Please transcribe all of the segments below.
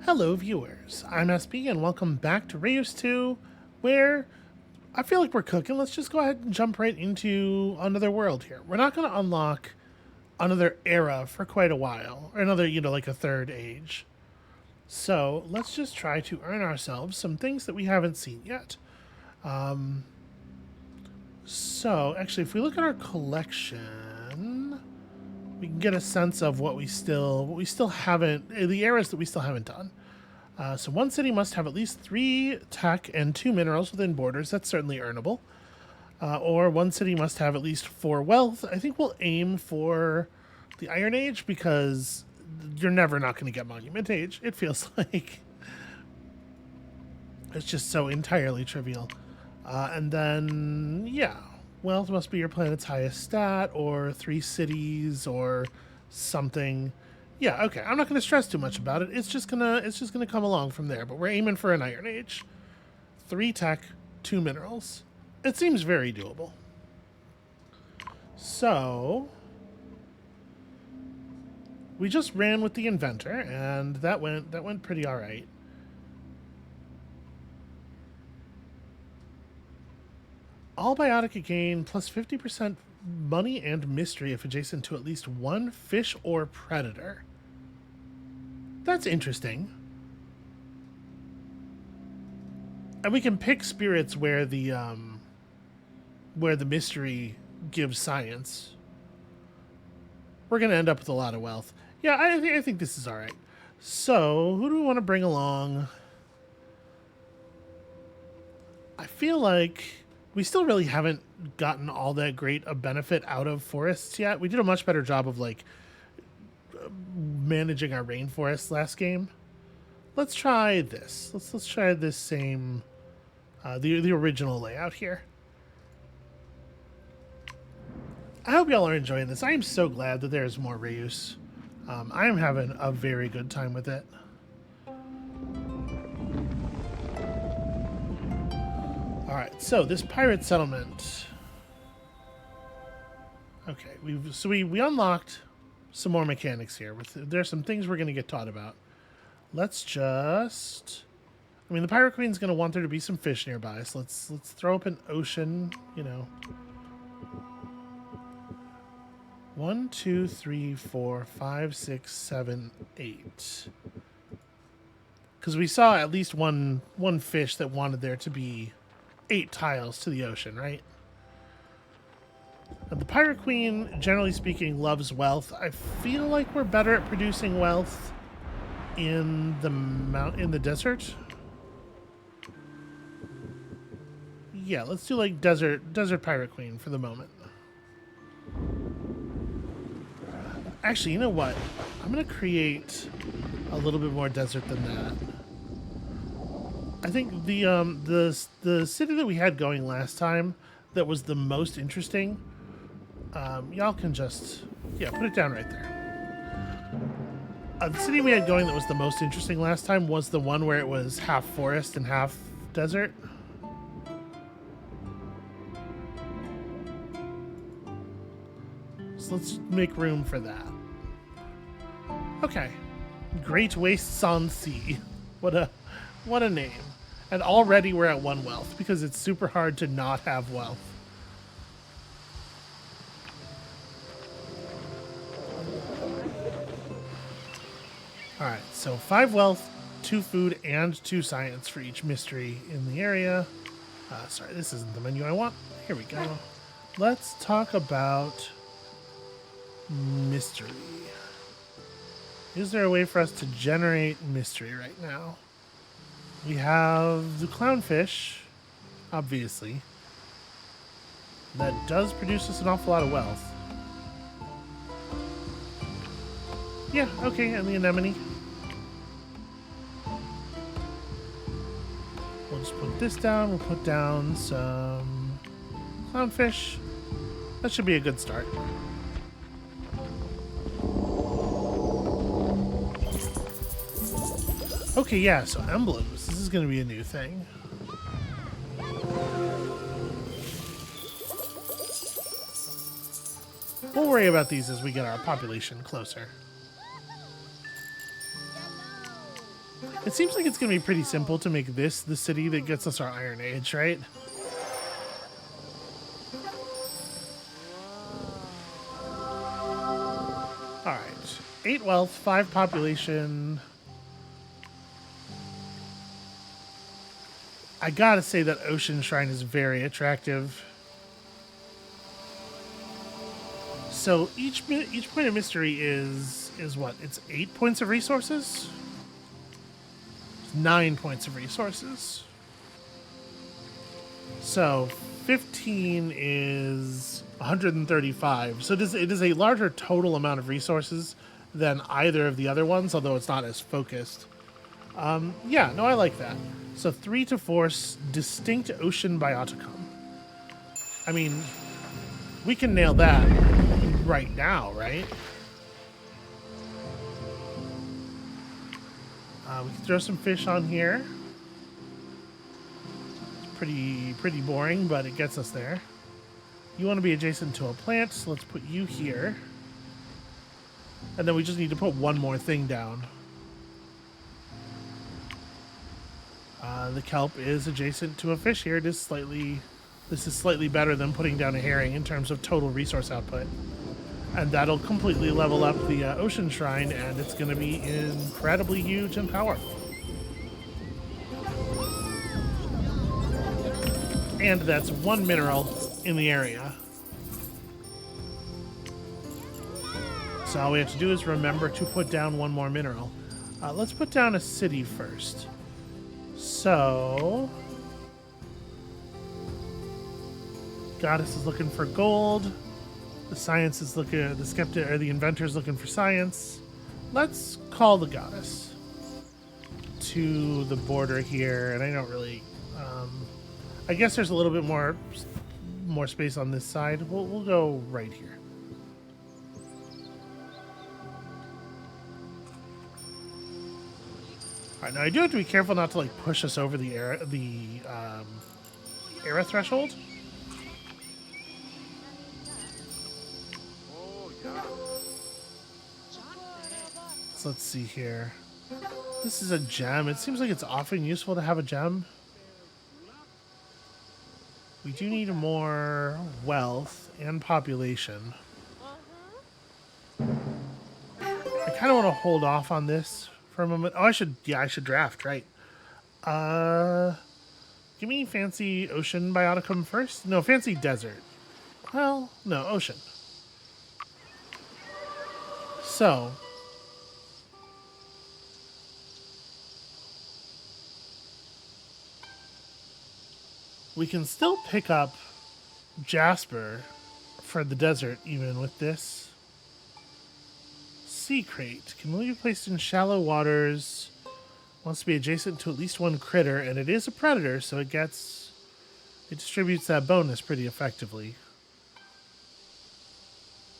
Hello viewers, I'm SB and welcome back to Reus 2, where I feel like we're cooking. Let's just go ahead and jump right into another world here. We're not going to unlock another era for quite a while, or another, like a third age. So let's just try to earn ourselves some things that we haven't seen yet. So actually, if we look at our collection, we can get a sense of what we still haven't, the eras that we still haven't done. So one city must have at least 3 tech and 2 minerals within borders. That's certainly earnable. Or one city must have at least 4 wealth. I think we'll aim for the Iron Age because you're never not going to get Monument Age. It feels like it's just so entirely trivial. And then, yeah, wealth must be your planet's highest stat, or 3 cities, or something. Yeah, okay. I'm not going to stress too much about it. It's just gonna come along from there. But we're aiming for an Iron Age. 3 tech, 2 minerals. It seems very doable. So we just ran with the inventor, and that went pretty all right. All biotic gain plus 50% money and mystery if adjacent to at least 1 fish or predator. That's interesting. And we can pick spirits where the mystery gives science. We're going to end up with a lot of wealth. Yeah, I think this is all right. So, who do we want to bring along? I feel like we still really haven't gotten all that great a benefit out of forests yet. We did a much better job of managing our rainforests last game. Let's try this. Let's try this same the original layout here. I hope y'all are enjoying this. I am so glad that there's more Reus. I am having a very good time with it. All right, so this pirate settlement. Okay, we unlocked some more mechanics here. There's some things we're going to get taught about. Let's just... I mean, the Pirate Queen's going to want there to be some fish nearby, so let's throw up an ocean, 1, 2, 3, 4, 5, 6, 7, 8. Because we saw at least one fish that wanted there to be 8 tiles to the ocean, right? The Pirate Queen, generally speaking, loves wealth. I feel like we're better at producing wealth in the desert. Yeah, let's do like desert Pirate Queen for the moment. Actually, you know what? I'm gonna create a little bit more desert than that. I think the city that we had going last time that was the most interesting. Y'all can just, put it down right there. The city we had going that was the most interesting last time was the one where it was half forest and half desert. So let's make room for that. Okay. Great Wastes on Sea. What a name. And already we're at 1 wealth because it's super hard to not have wealth. Alright, so 5 wealth, 2 food, and 2 science for each mystery in the area. Sorry, this isn't the menu I want. Here we go. Let's talk about mystery. Is there a way for us to generate mystery right now? We have the clownfish, obviously. That does produce us an awful lot of wealth. Yeah, okay, and the anemone. We'll just put this down. We'll put down some clownfish. That should be a good start. Okay, yeah, so emblems. This is going to be a new thing. We'll worry about these as we get our population closer. It seems like it's going to be pretty simple to make this the city that gets us our Iron Age, right? All right. 8 wealth, 5 population. I gotta say that Ocean Shrine is very attractive. So each point of mystery is what? It's 8 points of resources? 9 points of resources. So 15 is 135. So it is a larger total amount of resources than either of the other ones, although it's not as focused. Yeah, no, I like that. So 3 to force distinct ocean bioticum. I mean, we can nail that right now, right? We can throw some fish on here. It's pretty boring, but it gets us there. You want to be adjacent to a plant, so let's put you here. And then we just need to put one more thing down. The kelp is adjacent to a fish here. This is slightly better than putting down a herring in terms of total resource output. And that'll completely level up the ocean shrine, and it's going to be incredibly huge and powerful. And that's 1 mineral in the area. So all we have to do is remember to put down 1 more mineral. Let's put down a city first. So, Goddess is looking for gold. The science is looking. The skeptic or the inventor is looking for science. Let's call the Goddess to the border here, and I don't really. I guess there's a little bit more space on this side. We'll go right here. All right, now I do have to be careful not to like push us over the era threshold. So let's see here. This is a gem. It seems like it's often useful to have a gem. We do need more wealth and population. I kind of want to hold off on this for a moment. Oh, I should draft, right. Give me fancy ocean bioticum first. No, fancy desert. Well, no, ocean. So, we can still pick up Jasper for the desert even with this. Sea crate can only be placed in shallow waters. Wants to be adjacent to at least 1 critter, and it is a predator, so it distributes that bonus pretty effectively.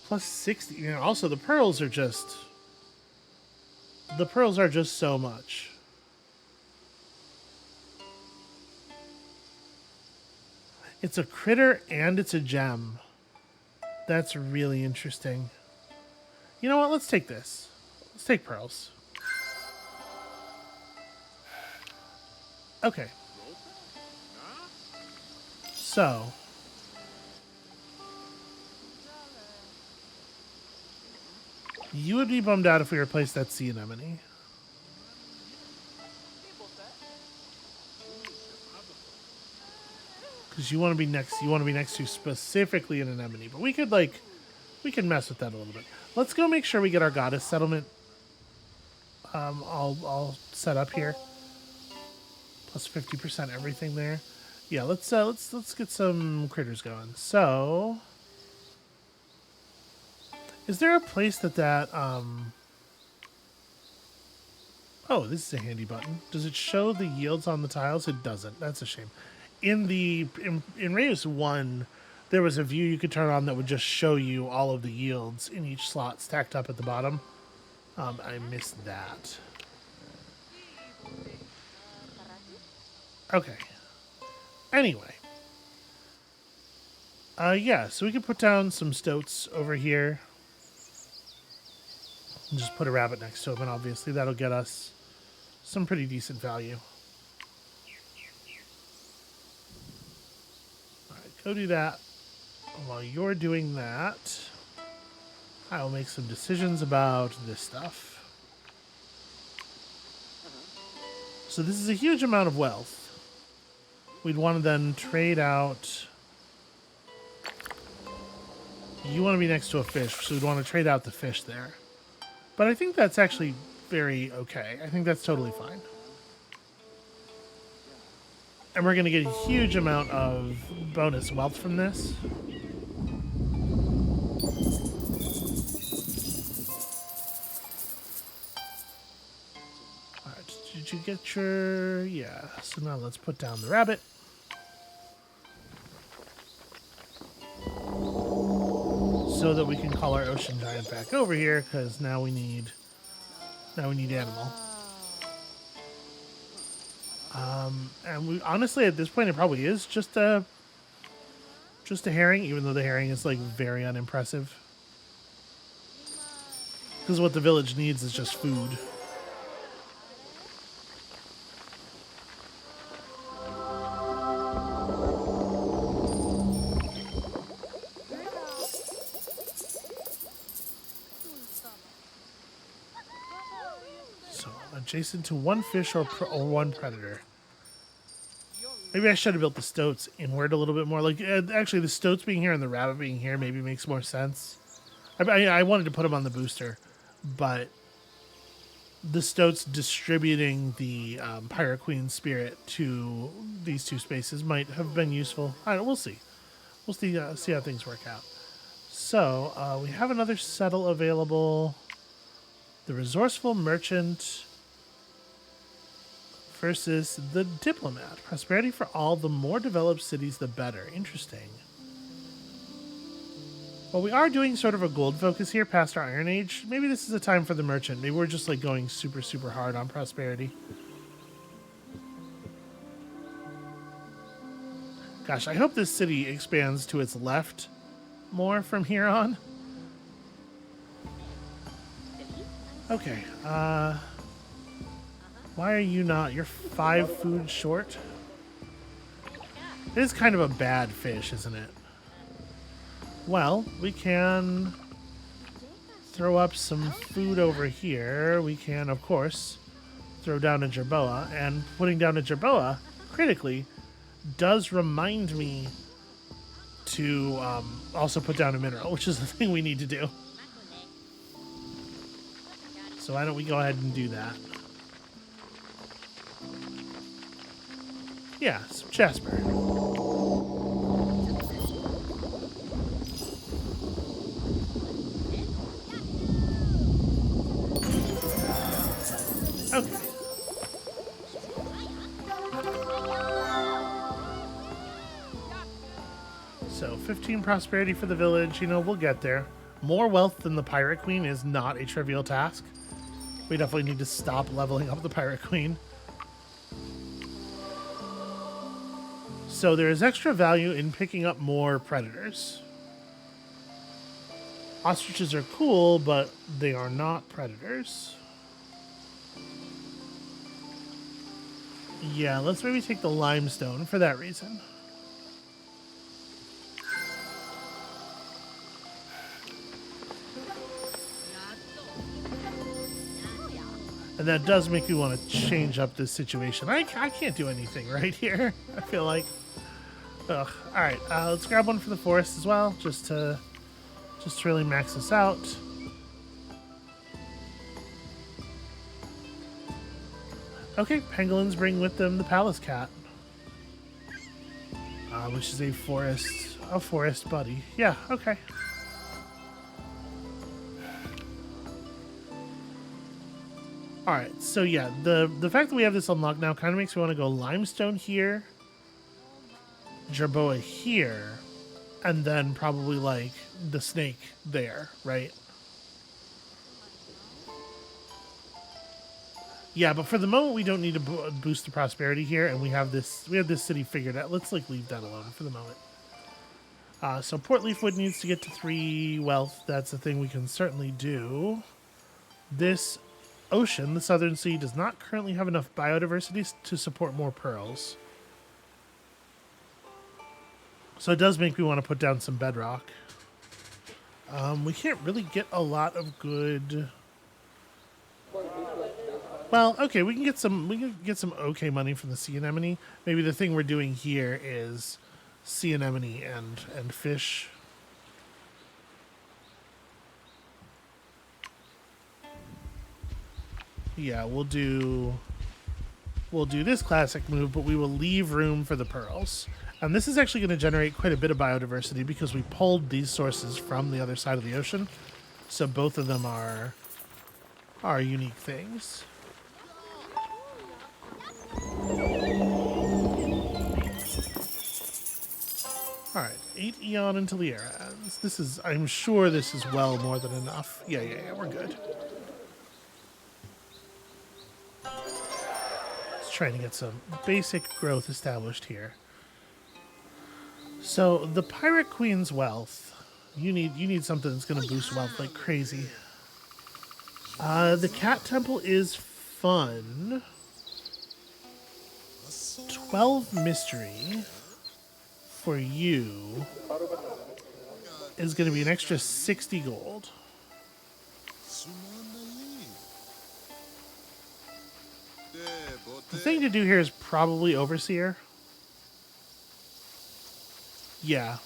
Plus 60. You know, also the pearls are just so much. It's a critter and it's a gem. That's really interesting. You know what? Let's take this. Let's take pearls. Okay. So. You would be bummed out if we replaced that sea anemone. Because you want to be next to specifically an anemone. But we can mess with that a little bit. Let's go make sure we get our goddess settlement all set up here. Plus 50% everything there. Yeah, let's get some critters going. So, is there a place that oh, this is a handy button. Does it show the yields on the tiles? It doesn't. That's a shame. In Reus 1, there was a view you could turn on that would just show you all of the yields in each slot stacked up at the bottom. I missed that. Okay. Anyway. Yeah, so we could put down some stoats over here. And just put a rabbit next to him, and obviously that'll get us some pretty decent value. All right, go do that. While you're doing that, I will make some decisions about this stuff. So this is a huge amount of wealth. We'd want to then trade out. You want to be next to a fish, so we'd want to trade out the fish there. But I think that's actually very okay. I think that's totally fine. And we're going to get a huge amount of bonus wealth from this. Alright, did you get your... Yeah, so now let's put down the rabbit. So that we can call our ocean giant back over here, because now we need animal. And we honestly at this point it probably is just a herring, even though the herring is like very unimpressive. Because what the village needs is just food. Adjacent to one fish or one predator. Maybe I should have built the stoats inward a little bit more. Like, actually, the stoats being here and the rabbit being here maybe makes more sense. I wanted to put them on the booster, but the stoats distributing the Pirate Queen spirit to these two spaces might have been useful. I don't know, we'll see. We'll see how things work out. So, we have another settle available. The resourceful merchant versus the diplomat. Prosperity for all. The more developed cities, the better. Interesting. Well, we are doing sort of a gold focus here past our Iron Age. Maybe this is a time for the merchant. Maybe we're just like going super, super hard on prosperity. Gosh, I hope this city expands to its left more from here on. Okay, why are you not? You're 5 food short. It is kind of a bad fish, isn't it? Well, we can throw up some food over here. We can, of course, throw down a jerboa. And putting down a jerboa, critically, does remind me to also put down a mineral, which is the thing we need to do. So why don't we go ahead and do that? Yeah, some Jasper. Okay. So 15 prosperity for the village. You know, we'll get there. More wealth than the Pirate Queen is not a trivial task. We definitely need to stop leveling up the Pirate Queen. So there is extra value in picking up more predators. Ostriches are cool, but they are not predators. Yeah, let's maybe take the limestone for that reason. And that does make me want to change up this situation. I can't do anything right here, I feel like. Ugh. Alright, let's grab one for the forest as well, just to really max this out. Okay, pangolins bring with them the palace cat. Which is a forest buddy. Yeah, okay. Alright, so yeah, the fact that we have this unlocked now kind of makes me want to go limestone here, jerboa here, and then probably like the snake there, right? Yeah, but for the moment we don't need to boost the prosperity here, and we have this city figured out. Let's like leave that alone for the moment. So Port Leafwood needs to get to 3 wealth. That's a thing we can certainly do. This ocean, the southern sea does not currently have enough biodiversity to support more pearls. So it does make me want to put down some bedrock. We can't really get a lot of good... Well, okay, we can get some okay money from the sea anemone. Maybe the thing we're doing here is sea anemone and fish. Yeah, we'll do this classic move, but we will leave room for the pearls. And this is actually going to generate quite a bit of biodiversity because we pulled these sources from the other side of the ocean. So both of them are unique things. Alright, 8 eon until the era ends. This is, I'm sure this is well more than enough. Yeah, we're good. Let's try to get some basic growth established here. So, the Pirate Queen's wealth. You need something that's going to boost wealth like crazy. The Cat Temple is fun. 12 mystery for you is going to be an extra 60 gold. The thing to do here is probably Overseer. Yeah.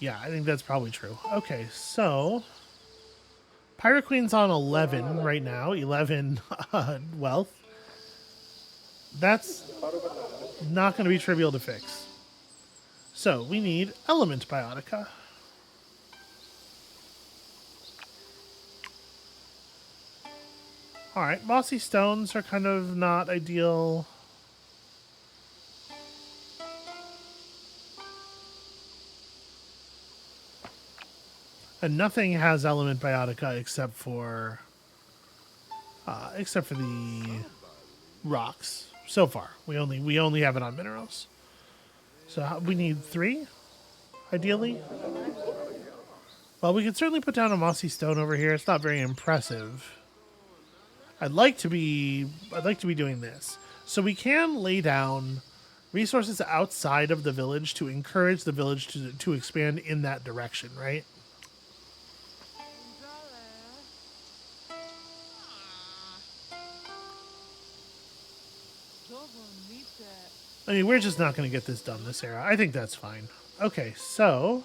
Yeah, I think that's probably true. Okay, so... Pirate Queen's on 11 right now. 11 wealth. That's not going to be trivial to fix. So, we need Element Biotica. Alright, mossy stones are kind of not ideal. And nothing has Element Biotica except for the rocks. So far, we only have it on minerals. So we need 3, ideally. Well, we could certainly put down a mossy stone over here. It's not very impressive. I'd like to be doing this. So we can lay down resources outside of the village to encourage the village to expand in that direction, right? I mean, we're just not going to get this done this era. I think that's fine. Okay, so...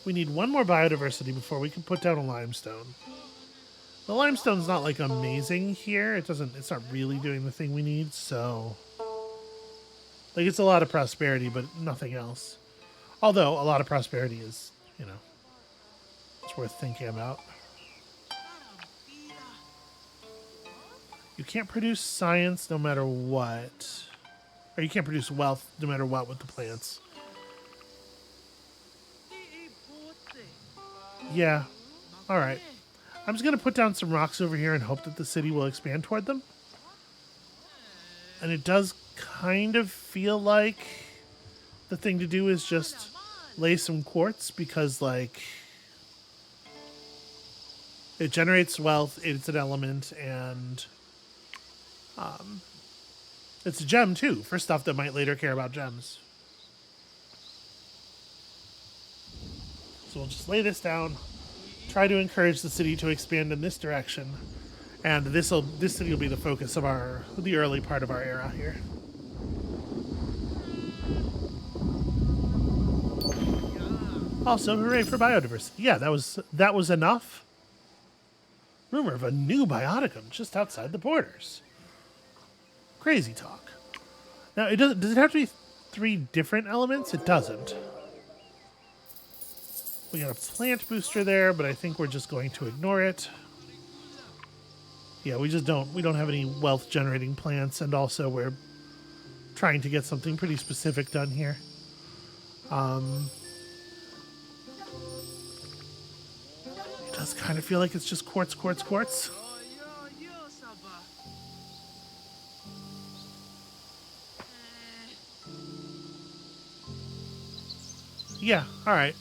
we need 1 more biodiversity before we can put down a limestone. The limestone's not, like, amazing here. It's not really doing the thing we need, so... like, it's a lot of prosperity, but nothing else. Although, a lot of prosperity is, you know... it's worth thinking about. You can't produce science no matter what. Or you can't produce wealth no matter what with the plants. Yeah. Alright. I'm just going to put down some rocks over here and hope that the city will expand toward them. And it does kind of feel like the thing to do is just lay some quartz because, like, it generates wealth, it's an element, and it's a gem, too, for stuff that might later care about gems. So we'll just lay this down, try to encourage the city to expand in this direction, and this city will be the focus of the early part of our era here. Also, hooray for biodiversity. Yeah, that was enough. Rumor of a new bioticum just outside the borders. Crazy talk. Now, does it have to be 3 different elements? It doesn't. We got a plant booster there, but I think we're just going to ignore it. Yeah, we don't have any wealth generating plants, and also we're trying to get something pretty specific done here. It does kind of feel like it's just quartz, quartz, quartz. Yeah, alright.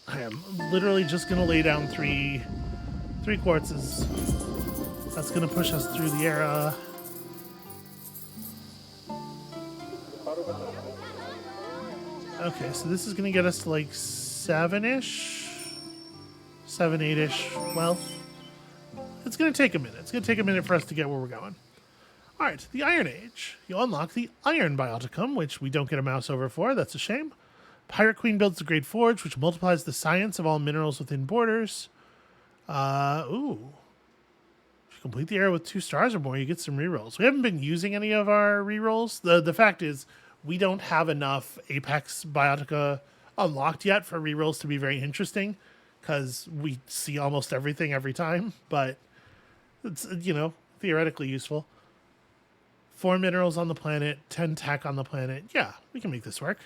I am literally just gonna lay down three quartzes. That's gonna push us through the era. Okay, so this is gonna get us to like 7-ish? 7, 8-ish wealth. It's gonna take a minute. It's gonna take a minute for us to get where we're going. Alright, the Iron Age. You unlock the Iron Bioticum, which we don't get a mouse over for. That's a shame. Pirate Queen builds the Great Forge, which multiplies the science of all minerals within borders. Ooh. If you complete the era with 2 stars or more, you get some rerolls. We haven't been using any of our rerolls. The fact is, we don't have enough Apex Biotica unlocked yet for rerolls to be very interesting, because we see almost everything every time, but it's, you know, theoretically useful. 4 minerals on the planet, 10 tech on the planet. Yeah, we can make this work.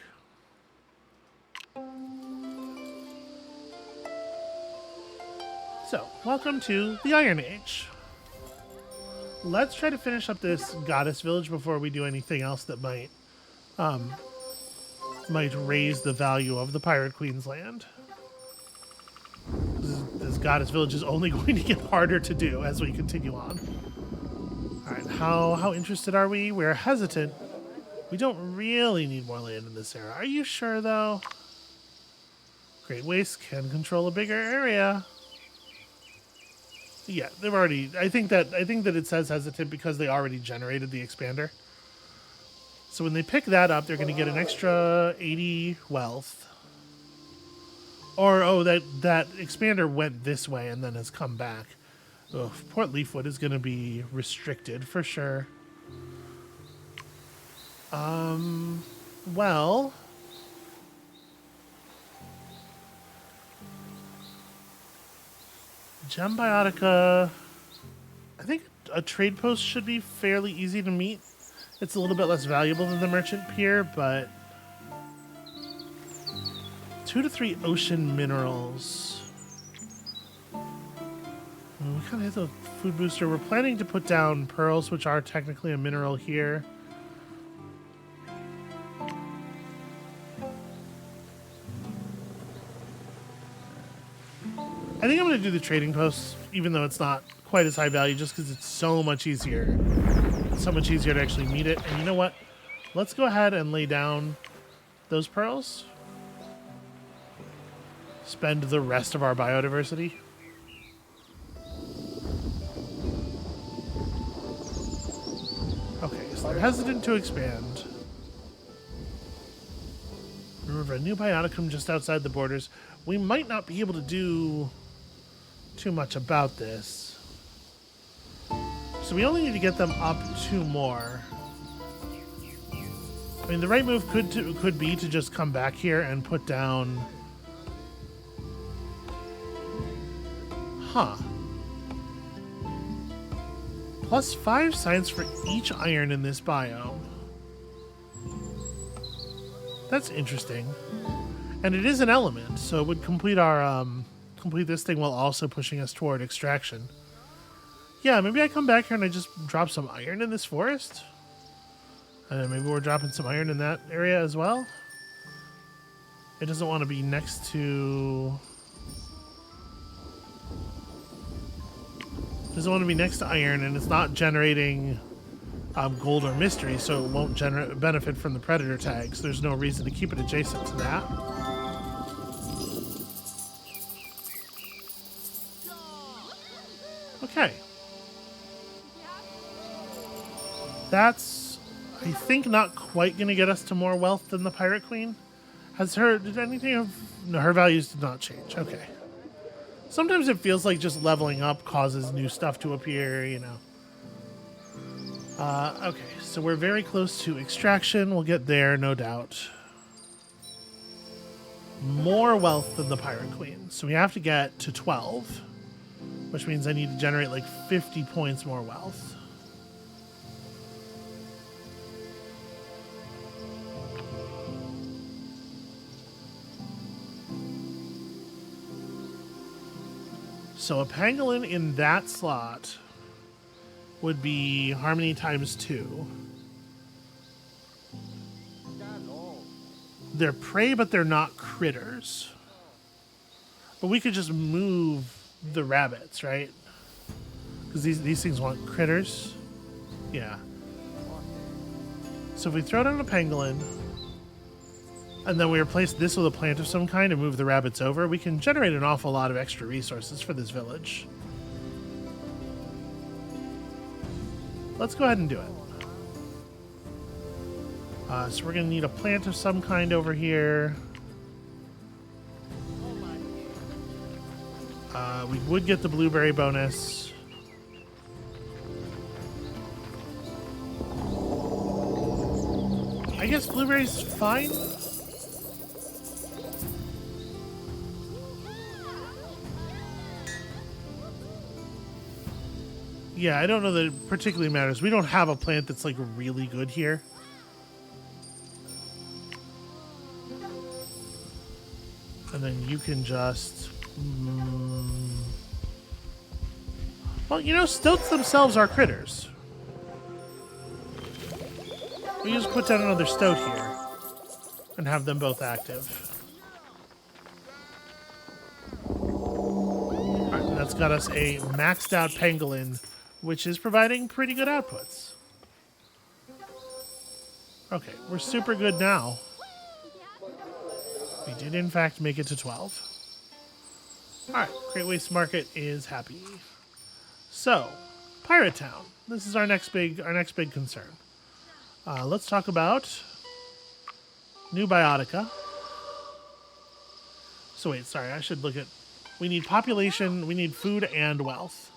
So, welcome to the Iron Age. Let's try to finish up this goddess village before we do anything else that might raise the value of the Pirate Queen's land. This goddess village is only going to get harder to do as we continue on. Alright, how interested are we? We're hesitant. We don't really need more land in this era. Are you sure, though? Great Waste can control a bigger area. Yeah, they've already... I think that it says hesitant because they already generated the expander. So when they pick that up, they're going to get an extra 80 wealth. Or, oh, that expander went this way and then has come back. Ugh, Port Leafwood is going to be restricted for sure. Well... Gem Biotica... I think a trade post should be fairly easy to meet. It's a little bit less valuable than the Merchant Pier, but... 2 to 3 ocean minerals. We kind of hit the food booster. We're planning to put down pearls, which are technically a mineral here. I think I'm going to do the trading posts, even though it's not quite as high value, just because it's so much easier. It's so much easier to actually meet it. And you know what? Let's go ahead and lay down those pearls. Spend the rest of our biodiversity. Okay, so they're hesitant to expand. Remember, a new bioticum just outside the borders. We might not be able to do too much about this. So we only need to get them up 2 more. I mean, the right move could be to just come back here and put down... Huh. Plus 5 science for each iron in this biome. That's interesting. And it is an element, so it would complete our complete this thing while also pushing us toward extraction. Yeah, maybe I come back here and I just drop some iron in this forest. And maybe we're dropping some iron in that area as well. It doesn't want to be next to... doesn't want to be next to iron, and it's not generating gold or mystery, so it won't benefit from the predator tags. There's no reason to keep it adjacent to that. Okay. That's, I think, not quite going to get us to more wealth than the Pirate Queen. Did anything of... No, her values did not change. Okay. Sometimes it feels like just leveling up causes new stuff to appear, you know. Okay, so we're very close to extraction. We'll get there, no doubt. More wealth than the Pirate Queen. So we have to get to 12, which means I need to generate like 50 points more wealth. So a pangolin in that slot would be harmony times 2. They're prey, but they're not critters. But we could just move the rabbits, right? Because these things want critters. Yeah. So if we throw down a pangolin, and then we replace this with a plant of some kind and move the rabbits over, we can generate an awful lot of extra resources for this village. Let's go ahead and do it. So we're going to need a plant of some kind over here. We would get the blueberry bonus. I guess blueberry's fine. Yeah, I don't know that it particularly matters. We don't have a plant that's like really good here. And then you can just... Well, you know, stoats themselves are critters. We just put down another stoat here and have them both active. Alright, and that's got us a maxed out pangolin, which is providing pretty good outputs. Okay, we're super good now. We did in fact make it to 12. Alright, Great Waste Market is happy. So, Pirate Town. This is our next big concern. Let's talk about new biotica. So wait, sorry, I should look at... We need population, we need food and wealth.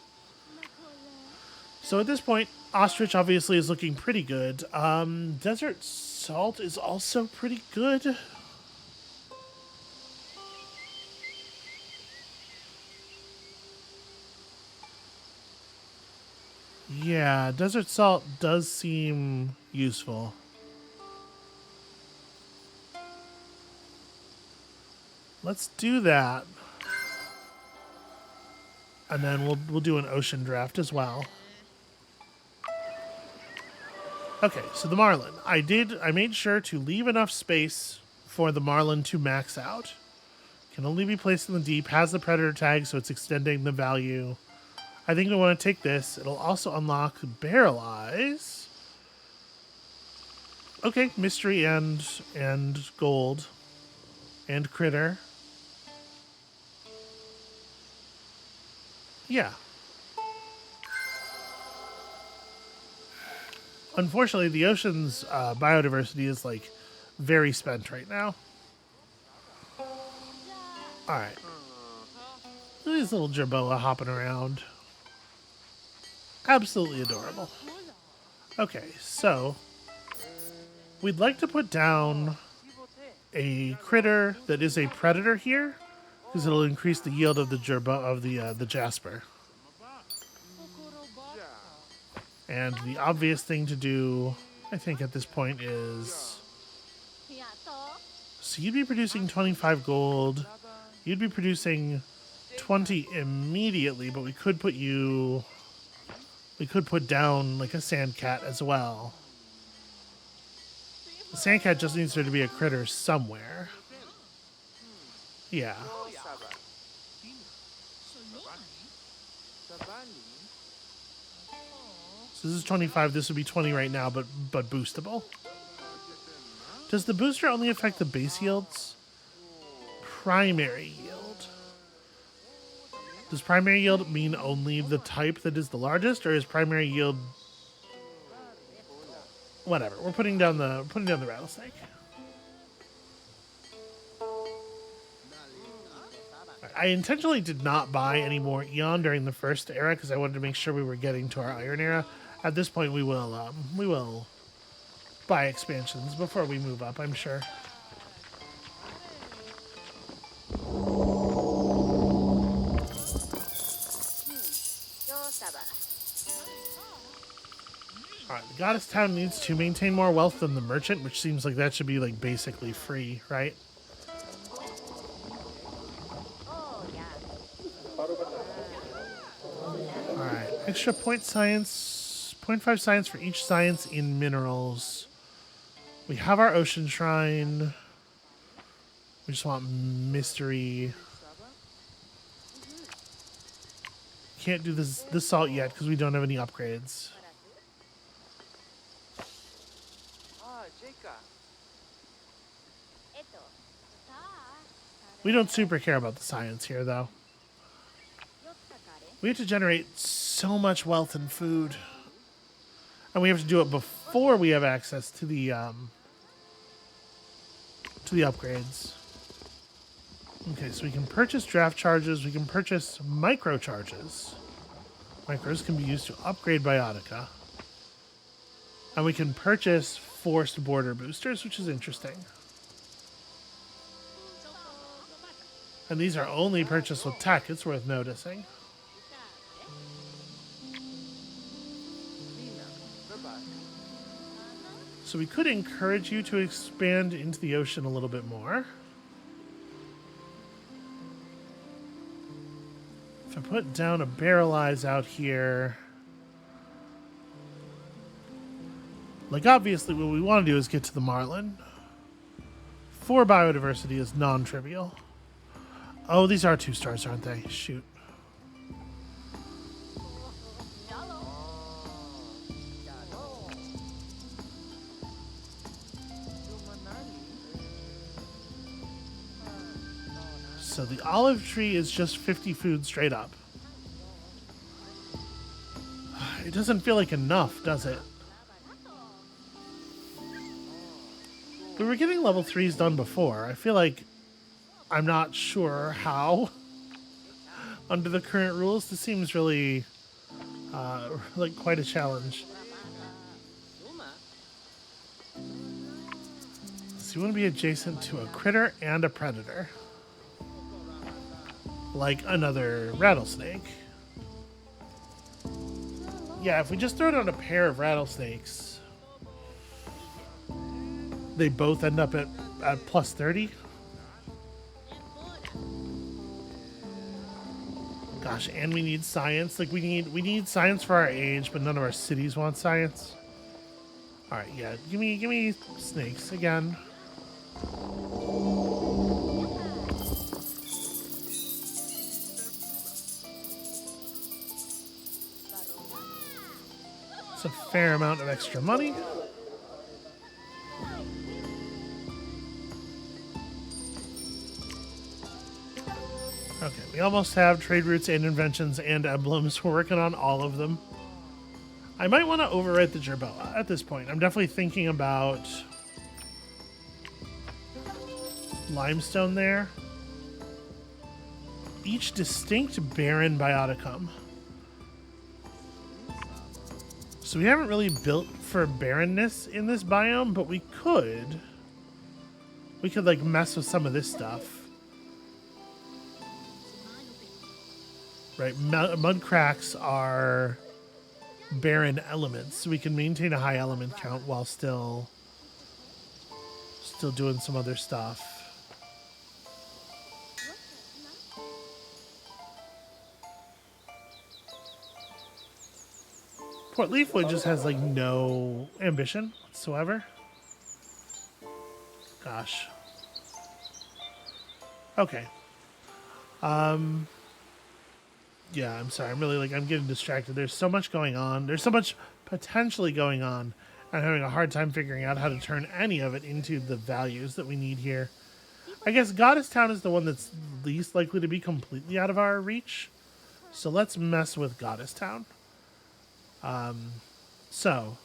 So at this point, ostrich obviously is looking pretty good. Desert salt is also pretty good. Yeah, desert salt does seem useful. Let's do that. And then we'll do an ocean draft as well. Okay, so the marlin. I made sure to leave enough space for the marlin to max out. Can only be placed in the deep, has the predator tag, so it's extending the value. I think we want to take this. It'll also unlock barrel eyes. Okay, mystery and gold and critter. Yeah. Unfortunately, the ocean's biodiversity is like very spent right now. All right. Look at these little jerboa hopping around. Absolutely adorable. Okay, so we'd like to put down a critter that is a predator here, because it'll increase the yield of the the jasper. And the obvious thing to do, I think, at this point is... So you'd be producing 25 gold. You'd be producing 20 immediately, but we could put you... We could put down, like, a sand cat as well. The sand cat just needs there to be a critter somewhere. Yeah. So this is 25. This would be 20 right now, but boostable. Does the booster only affect the base yields? Primary yield. Does primary yield mean only the type that is the largest, or is primary yield... Whatever. We're putting down the rattlesnake. I intentionally did not buy any more Eon during the first era because I wanted to make sure we were getting to our Iron era. At this point, we will buy expansions before we move up, I'm sure. Alright, the Goddess Town needs to maintain more wealth than the Merchant, which seems like that should be, like, basically free, right? Alright, extra point science, 0.5 science for each science in minerals. We have our Ocean Shrine. We just want mystery. Can't do this salt yet because we don't have any upgrades. We don't super care about the science here, though. We have to generate so much wealth and food. And we have to do it before we have access to the upgrades. Okay, so we can purchase draft charges. We can purchase micro charges. Micros can be used to upgrade Biotica. And we can purchase forced border boosters, which is interesting. And these are only purchased with tech. It's worth noticing. So we could encourage you to expand into the ocean a little bit more. If I put down a barrelize out here... Like, obviously, what we want to do is get to the marlin. 4 biodiversity is non-trivial. Oh, these are 2 stars, aren't they? Shoot. So the olive tree is just 50 food straight up. It doesn't feel like enough, does it? We were getting level 3s done before. I feel like I'm not sure how. Under the current rules, this seems really like quite a challenge. So you want to be adjacent to a critter and a predator. Like another rattlesnake. Yeah, if we just throw down a pair of rattlesnakes, they both end up at plus 30. Gosh, and we need science. Like we need science for our age, but none of our cities want science. All right, yeah, give me snakes again. It's a fair amount of extra money. Okay, we almost have trade routes and inventions and emblems. We're working on all of them. I might want to overwrite the Jerboa at this point. I'm definitely thinking about limestone there. Each distinct barren bioticum. So we haven't really built for barrenness in this biome, but we could like mess with some of this stuff. Right, mud cracks are barren elements, so we can maintain a high element count while still doing some other stuff. Port Leafwood just has like no ambition whatsoever. Gosh. Okay. Yeah, I'm sorry. I'm getting distracted. There's so much going on. There's so much potentially going on. I'm having a hard time figuring out how to turn any of it into the values that we need here. I guess Goddess Town is the one that's least likely to be completely out of our reach. So let's mess with Goddess Town. So,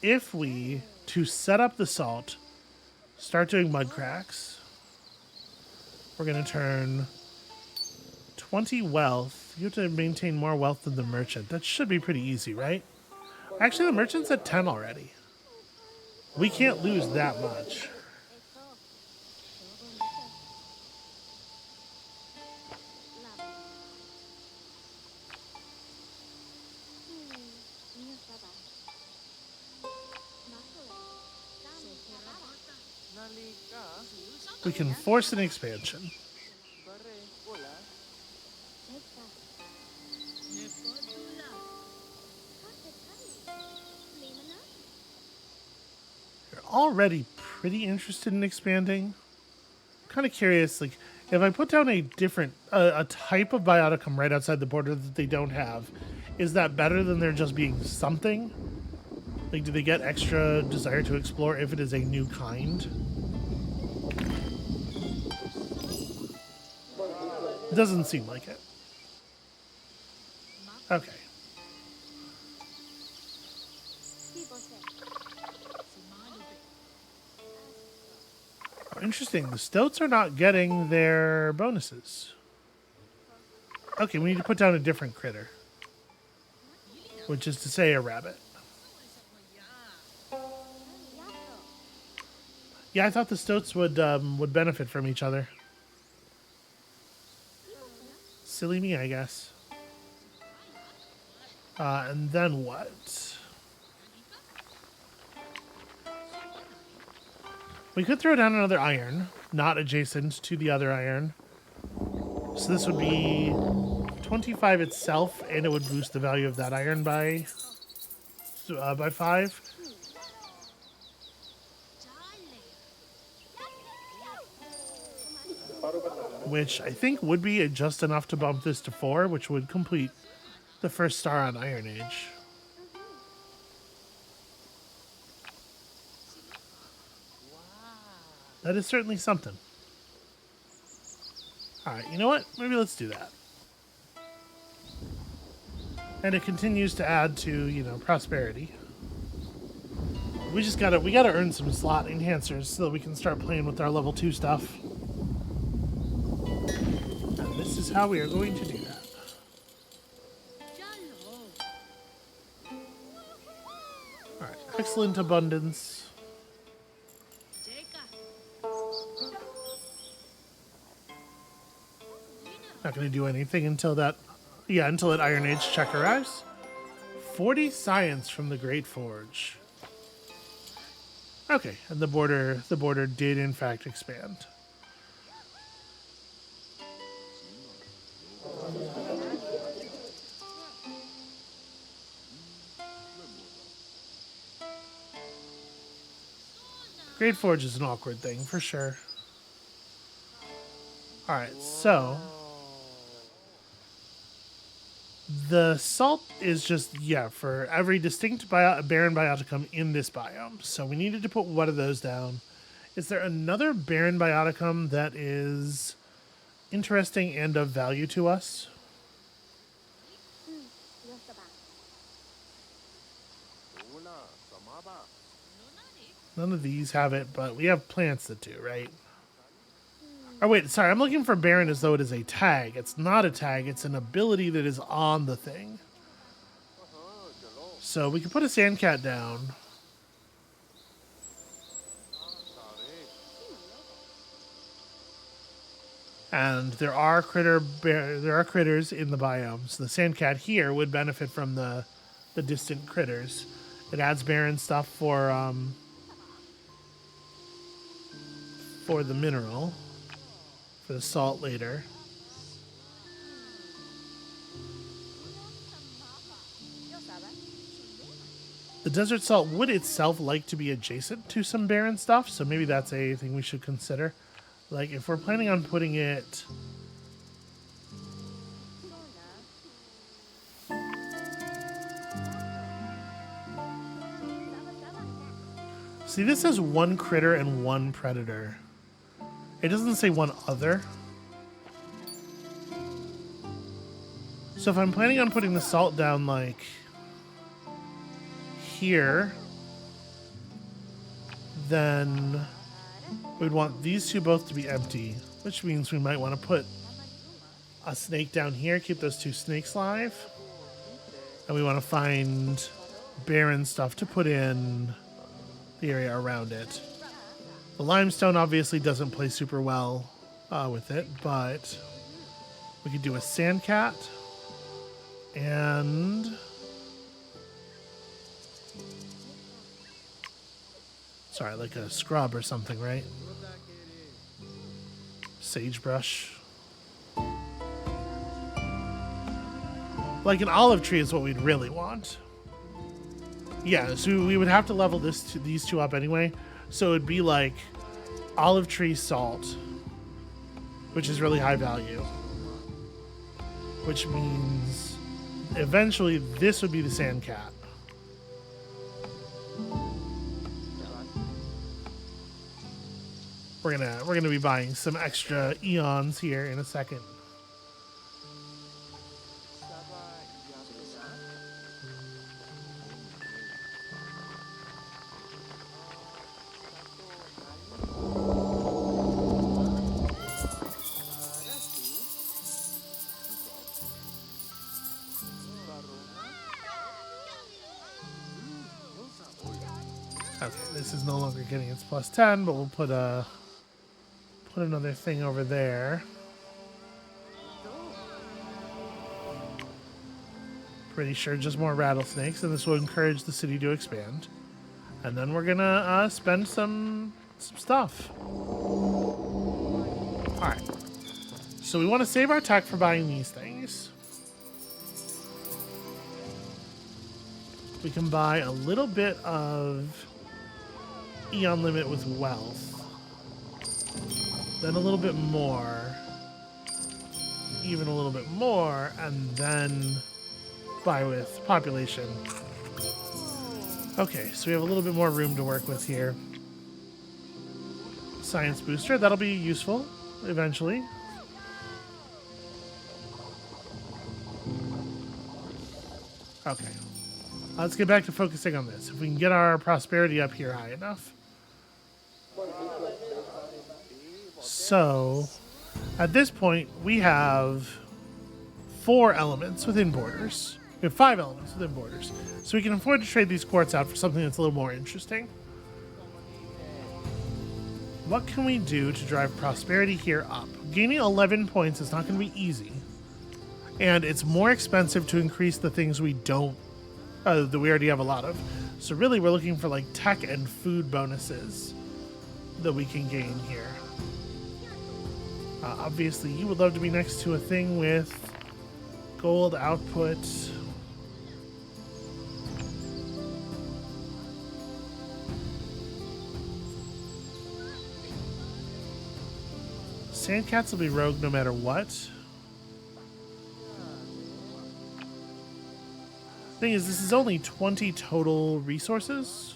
if we, to set up the salt, start doing mud cracks, we're going to turn 20 wealth. You have to maintain more wealth than the merchant. That should be pretty easy, right? Actually, the merchant's at 10 already. We can't lose that much. We can force an expansion. You're already pretty interested in expanding. kind of curious, like, if I put down a different, a type of bioticum right outside the border that they don't have, is that better than there just being something? Like, do they get extra desire to explore if it is a new kind? It doesn't seem like it. Okay. Oh, interesting. The stoats are not getting their bonuses. Okay, we need to put down a different critter. Which is to say a rabbit. Yeah, I thought the stoats would benefit from each other. Silly me, I guess. And then what? We could throw down another iron, not adjacent to the other iron. So this would be 25 itself, and it would boost the value of that iron by 5. Which I think would be just enough to bump this to 4, which would complete the first star on Iron Age. That is certainly something. Alright, you know what? Maybe let's do that. And it continues to add to, you know, prosperity. We gotta earn some slot enhancers so that we can start playing with our level 2 stuff. And this is how we are going to do that. Alright, excellent abundance. Not going to do anything until that Iron Age check arrives. 40 science from the Great Forge. Okay, and the border did in fact expand. Great Forge is an awkward thing for sure. All right, so the salt is just, for every distinct barren bioticum in this biome. So we needed to put one of those down. Is there another barren bioticum that is interesting and of value to us? None of these have it, but we have plants that do, right? Oh, wait, sorry. I'm looking for barren as though it is a tag. It's not a tag. It's an ability that is on the thing. So we can put a sandcat down. And there are critters in the biomes. The sandcat here would benefit from the distant critters. It adds barren stuff for the mineral. For the salt later. The desert salt would itself like to be adjacent to some barren stuff, so maybe that's a thing we should consider. Like, if we're planning on putting it... See, this says one critter and one predator. It doesn't say one other. So if I'm planning on putting the salt down, like, here, then we'd want these two both to be empty, which means we might want to put a snake down here, keep those two snakes live. And we want to find barren stuff to put in the area around it. The limestone obviously doesn't play super well with it, but we could do a sandcat and sorry, like a scrub or something, right? Sagebrush. Like an olive tree is what we'd really want. Yeah, so we would have to level these two up anyway. So it'd be like olive tree salt which is really high value. Which means eventually this would be the sand cat. We're gonna be buying some extra eons here in a second. Okay, this is no longer getting its plus 10, but we'll put another thing over there. Pretty sure just more rattlesnakes, and this will encourage the city to expand. And then we're gonna spend some stuff. All right. So we want to save our tech for buying these things. We can buy a little bit of Eon limit with wealth, then a little bit more, even a little bit more, and then buy with population. Okay, so we have a little bit more room to work with here. Science booster, that'll be useful eventually. Okay, let's get back to focusing on this. If we can get our prosperity up here high enough. So, at this point, we have 4 elements within borders. We have 5 elements within borders. So we can afford to trade these quartz out for something that's a little more interesting. What can we do to drive prosperity here up? Gaining 11 points is not going to be easy. And it's more expensive to increase the things we don't, that we already have a lot of. So really we're looking for like tech and food bonuses that we can gain here. Obviously, you would love to be next to a thing with gold output. Sandcats will be rogue no matter what. Thing is, this is only 20 total resources.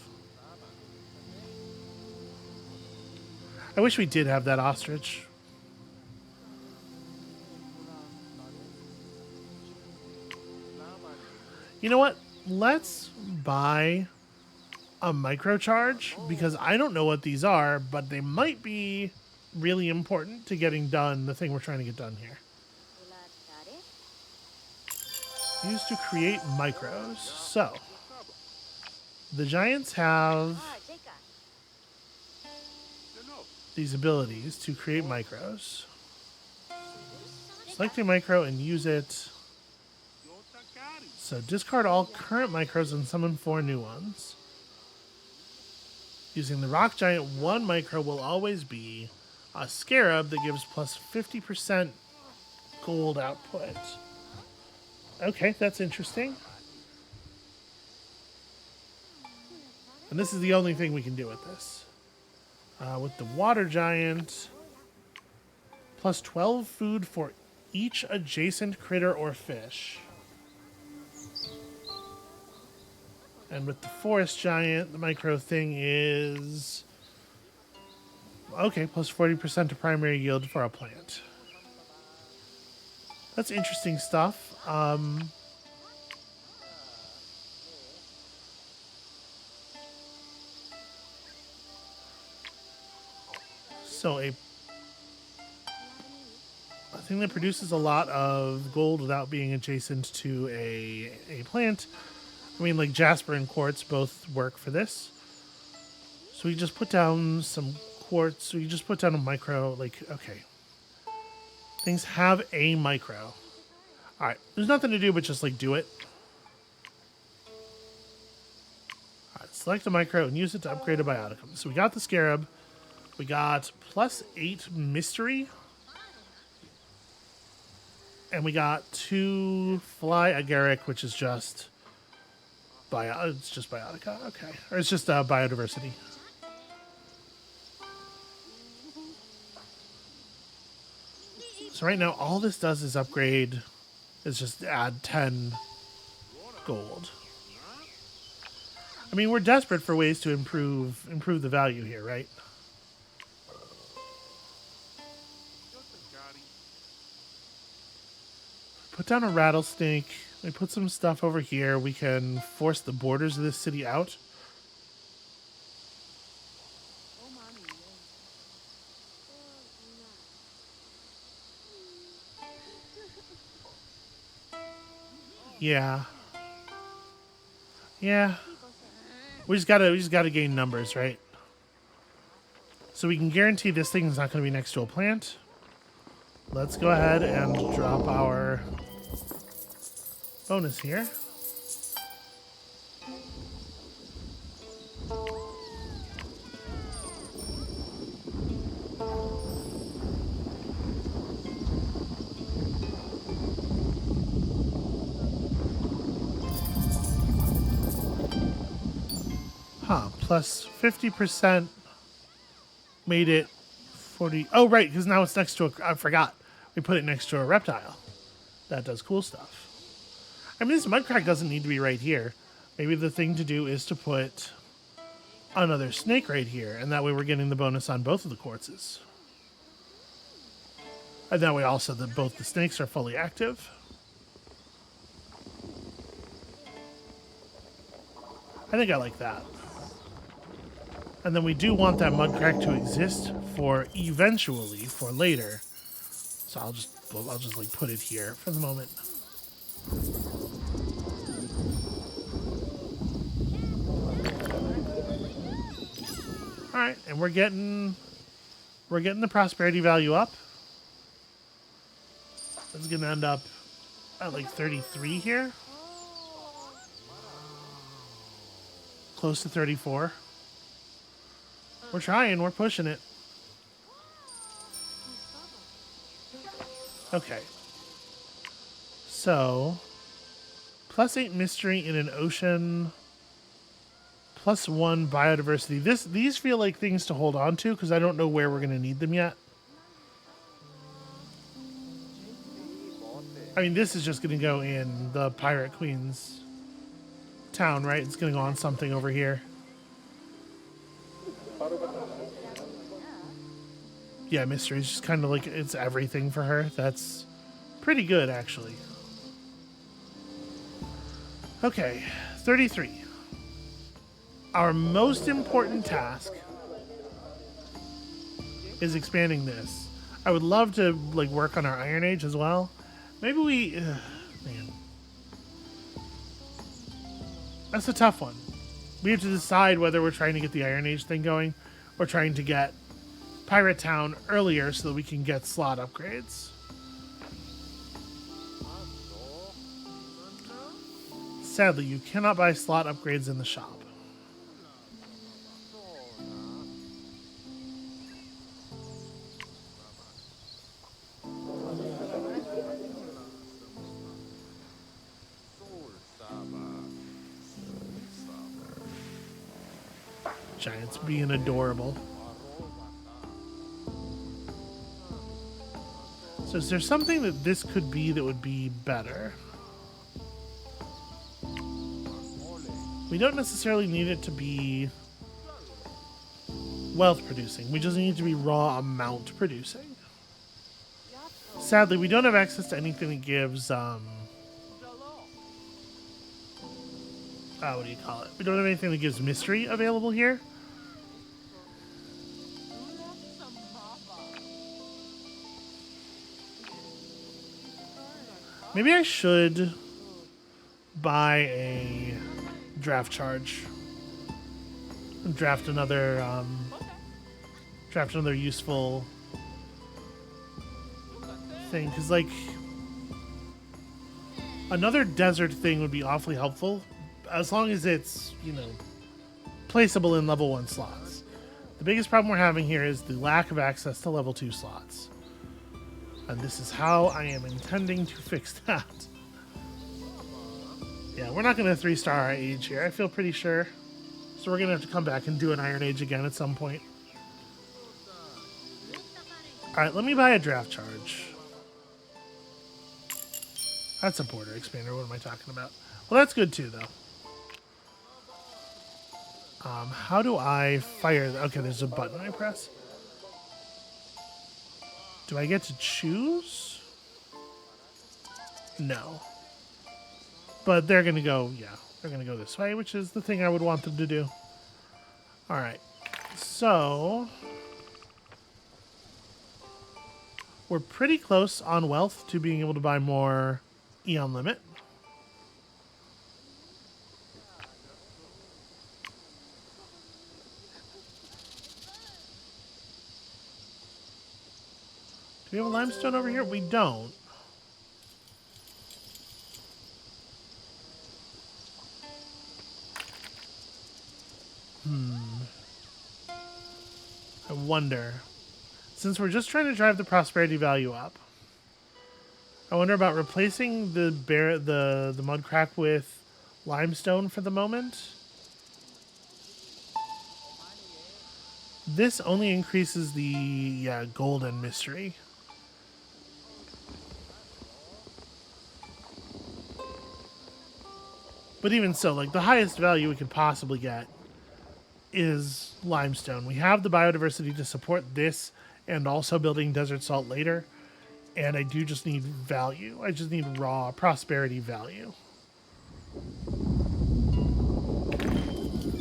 I wish we did have that ostrich. You know what? Let's buy a microcharge because I don't know what these are, but they might be really important to getting done the thing we're trying to get done here. Used to create micros. So, the giants have these abilities to create micros. Select a micro and use it. So discard all current micros and summon 4 new ones. Using the rock giant, 1 micro will always be a scarab that gives plus 50% gold output. Okay, that's interesting. And this is the only thing we can do with this. With the water giant, plus 12 food for each adjacent critter or fish. And with the forest giant, the micro thing is... Okay, plus 40% to primary yield for a plant. That's interesting stuff. So a thing that produces a lot of gold without being adjacent to a plant. I mean, like jasper and quartz both work for this. So we just put down some quartz. We just put down a micro. Like, okay. Things have a micro. All right. There's nothing to do but just, like, do it. All right. Select a micro and use it to upgrade a bioticum. So we got the scarab. We got plus 8 mystery. And we got 2 fly agaric, which is just... it's just biotica, okay. Or it's just biodiversity. So right now, all this does is upgrade, is just add 10 gold. I mean, we're desperate for ways to improve the value here, right? Put down a rattlesnake. We put some stuff over here. We can force the borders of this city out. Yeah. Yeah. We just gotta gain numbers, right? So we can guarantee this thing's not gonna be next to a plant. Let's go ahead and drop our bonus here. Huh, plus 50% made it 40. Oh, right, because now it's next to a. I forgot. We put it next to a reptile. That does cool stuff. I mean, this mud crack doesn't need to be right here. Maybe the thing to do is to put another snake right here, and that way we're getting the bonus on both of the quartzes. And that way also that both the snakes are fully active. I think I like that. And then we do want that mud crack to exist for eventually, for later. So I'll just like put it here for the moment. All right, and we're getting the prosperity value up. It's gonna end up at like 33 here, close to 34. We're trying, we're pushing it. Okay. So, +8 mystery in an ocean, +1 biodiversity. These feel like things to hold on to because I don't know where we're going to need them yet. I mean, this is just going to go in the Pirate Queen's town, right? It's going to go on something over here. Yeah, mystery is just kind of like it's everything for her. That's pretty good, actually. Okay, 33. Our most important task is expanding this. I would love to like work on our Iron Age as well. Maybe we... man. That's a tough one. We have to decide whether we're trying to get the Iron Age thing going or trying to get Pirate Town earlier so that we can get slot upgrades. Sadly, you cannot buy slot upgrades in the shop. Giants being adorable. So is there something that this could be that would be better? We don't necessarily need it to be wealth producing. We just need it to be raw amount producing. Sadly, we don't have access to anything that gives, what do you call it? We don't have anything that gives mystery available here. Maybe I should buy a draft charge. Draft another useful thing, because like another desert thing would be awfully helpful as long as it's, you know, placeable in level 1 slots. The biggest problem we're having here is the lack of access to level 2 slots. And this is how I am intending to fix that. Yeah, we're not going to 3-star our age here, I feel pretty sure. So we're going to have to come back and do an Iron Age again at some point. Alright, let me buy a draft charge. That's a border expander. What am I talking about? Well, that's good too, though. How do I fire? Okay, there's a button I press. Do I get to choose? No. But they're going to go, yeah, they're going to go this way, which is the thing I would want them to do. All right. So we're pretty close on wealth to being able to buy more Eon Limit. Do we have a limestone over here? We don't. I wonder. Since we're just trying to drive the prosperity value up, I wonder about replacing the mud crack with limestone for the moment. This only increases the golden mystery. But even so, like the highest value we could possibly get is limestone. We have the biodiversity to support this and also building desert salt later. And I do just need value. I just need raw prosperity value.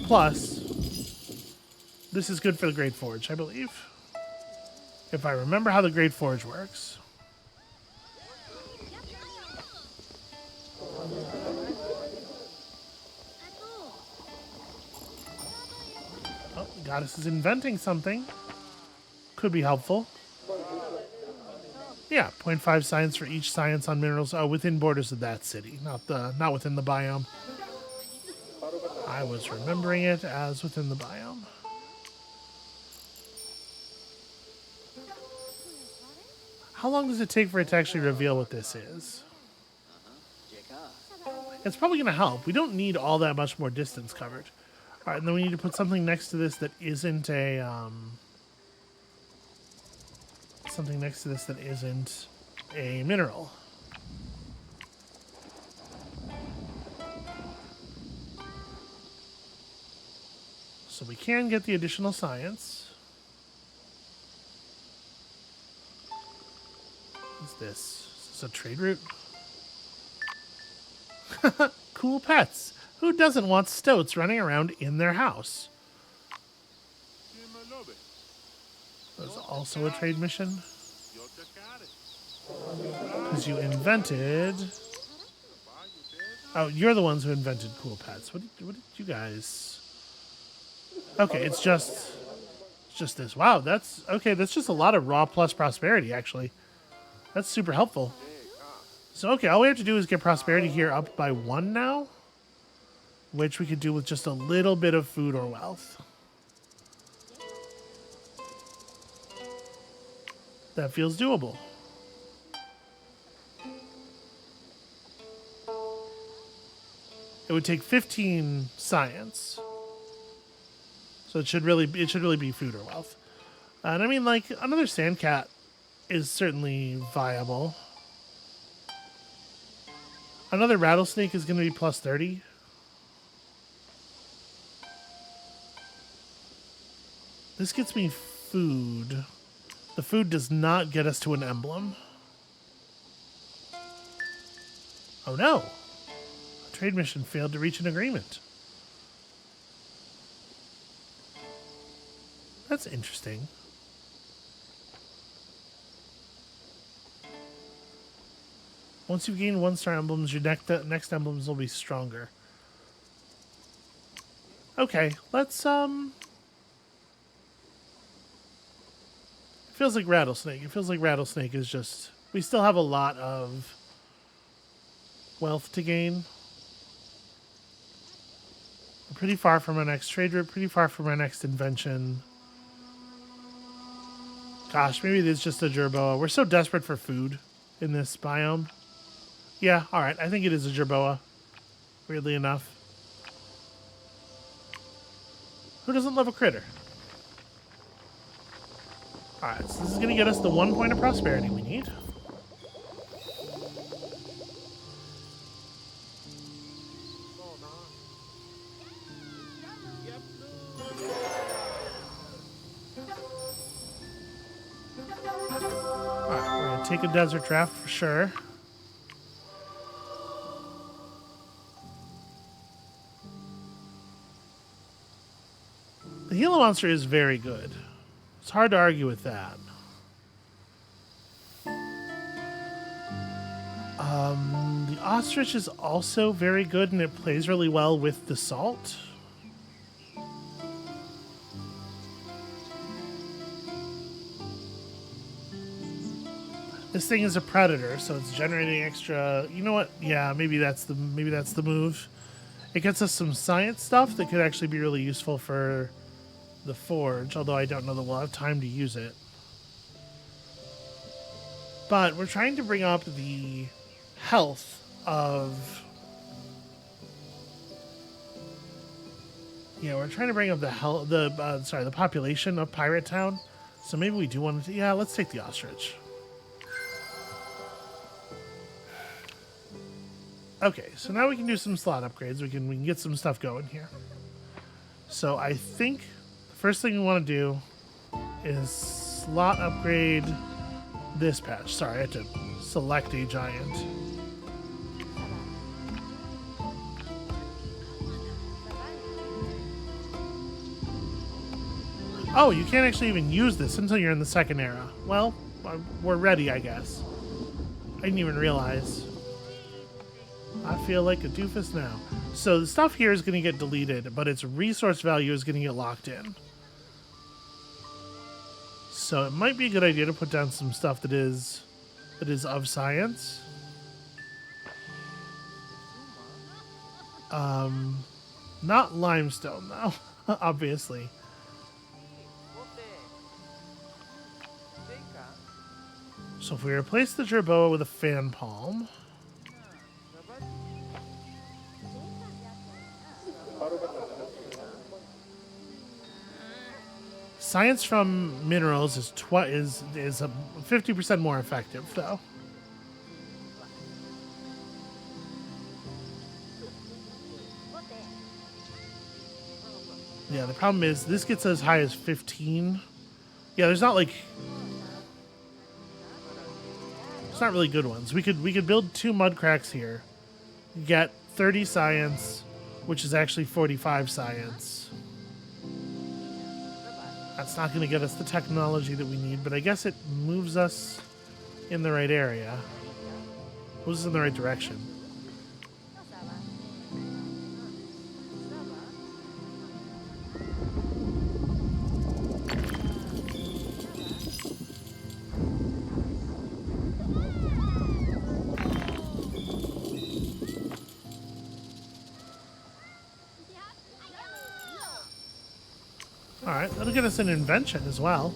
Plus, this is good for the Great Forge, I believe. If I remember how the Great Forge works. Oh, the goddess is inventing something. Could be helpful. Yeah, 0.5 science for each science on minerals. Oh, within borders of that city, not within the biome. I was remembering it as within the biome. How long does it take for it to actually reveal what this is? It's probably going to help. We don't need all that much more distance covered. All right, and then we need to put something next to this that isn't a something next to this that isn't a mineral. So we can get the additional science. What's this? Is this a trade route? Cool pets. Who doesn't want stoats running around in their house? There's also a trade mission. Because you invented... Oh, you're the ones who invented cool pets. What did you guys... Okay, it's just this. Wow, that's... Okay, that's just a lot of raw plus prosperity, actually. That's super helpful. So, okay, all we have to do is get prosperity here up by 1 now. Which we could do with just a little bit of food or wealth. That feels doable. It would take 15 science. So it should really be food or wealth. And I mean, like, another sand cat is certainly viable. Another rattlesnake is going to be plus 30. This gets me food. The food does not get us to an emblem. Oh no! A trade mission failed to reach an agreement. That's interesting. Once you've gained 1-star emblems, your next emblems will be stronger. Okay, let's It feels like rattlesnake. It feels like rattlesnake is just... We still have a lot of wealth to gain. We're pretty far from our next trade route, pretty far from our next invention. Gosh, maybe it is just a jerboa. We're so desperate for food in this biome. Yeah, alright. I think it is a jerboa. Weirdly enough. Who doesn't love a critter? Alright, so this is going to get us the 1 point of prosperity we need. Alright, we're gonna take a desert draft for sure. The Gila monster is very good. It's hard to argue with that. The ostrich is also very good, and it plays really well with the salt. This thing is a predator, so it's generating extra. You know what? Yeah, maybe that's the move. It gets us some science stuff that could actually be really useful for the forge, although I don't know that we'll have time to use it. But we're trying to bring up the health of... Yeah, we're trying to bring up the health, the population of Pirate Town. So maybe we do want to... Yeah, let's take the ostrich. Okay, so now we can do some slot upgrades. We can get some stuff going here. So I think the first thing we want to do is slot upgrade this patch. Sorry, I had to select a giant. Oh, you can't actually even use this until you're in the second era. Well, we're ready, I guess. I didn't even realize. I feel like a doofus now. So the stuff here is going to get deleted, but its resource value is going to get locked in. So it might be a good idea to put down some stuff that is of science. Not limestone though, obviously. So if we replace the jerboa with a fan palm. Science from minerals is 50% more effective, though. Yeah, the problem is this gets as high as 15. Yeah, there's not like... It's not really good ones. We could build 2 mud cracks here. Get 30 science, which is actually 45 science. That's not going to get us the technology that we need, but I guess it moves us in the right area. Moves us in the right direction. Alright, that'll get us an invention as well.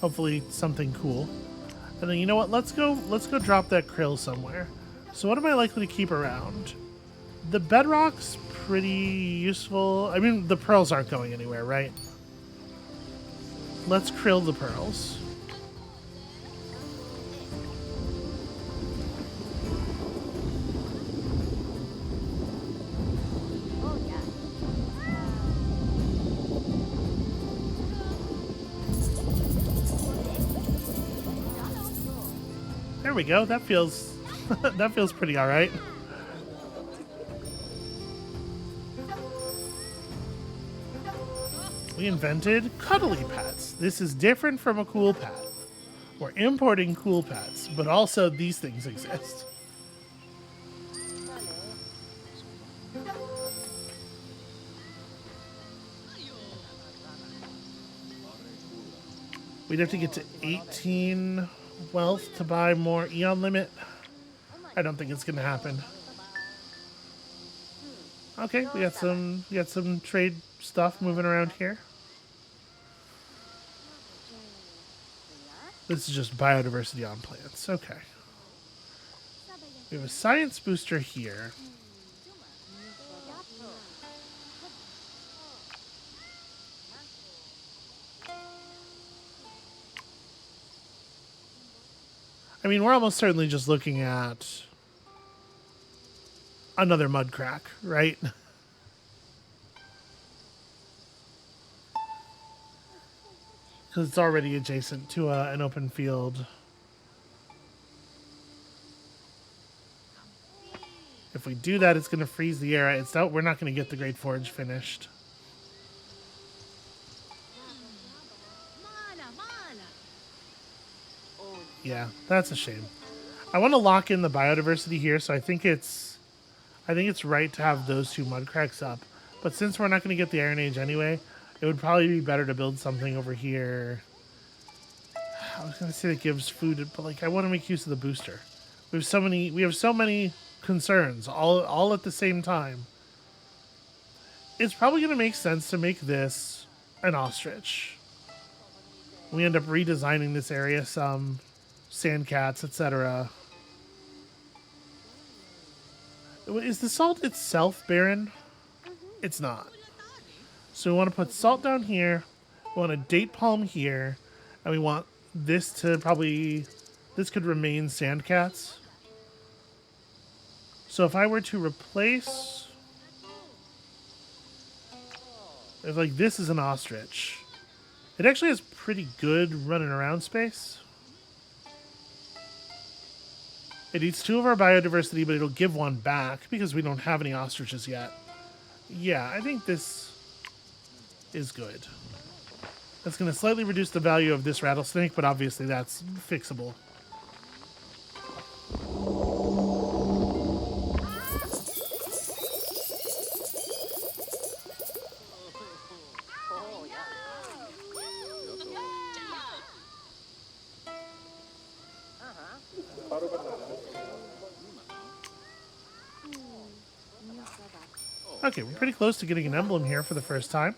Hopefully something cool. And then you know what? Let's go drop that krill somewhere. So what am I likely to keep around? The bedrock's pretty useful. I mean, the pearls aren't going anywhere, right? Let's krill the pearls. There we go. That feels that feels pretty all right. We invented cuddly pets. This is different from a cool pet. We're importing cool pets, but also these things exist. We'd have to get to 18 wealth to buy more Eon Limit. I don't think it's gonna happen. Okay, we got some trade stuff moving around here. This is just biodiversity on plants. Okay. We have a science booster here. I mean, we're almost certainly just looking at another mud crack, right? because it's already adjacent to an open field. If we do that, it's going to freeze the air. It's out. We're not going to get the Great Forge finished. Yeah, that's a shame. I want to lock in the biodiversity here, so I think it's right to have those two mud cracks up. But since we're not going to get the Iron Age anyway, it would probably be better to build something over here. I was going to say that gives food, but like I want to make use of the booster. We have so many concerns all at the same time. It's probably going to make sense to make this an ostrich. We end up redesigning this area some, sand cats, etc. Is the salt itself barren? It's not. So we want to put salt down here. We want a date palm here, and we want this to this could remain sand cats. So if I were to replace, if like this is an ostrich, it actually has pretty good running around space. It eats 2 of our biodiversity, but it'll give 1 back because we don't have any ostriches yet. Yeah, I think this is good. That's going to slightly reduce the value of this rattlesnake, but obviously that's fixable. Okay, we're pretty close to getting an emblem here for the first time.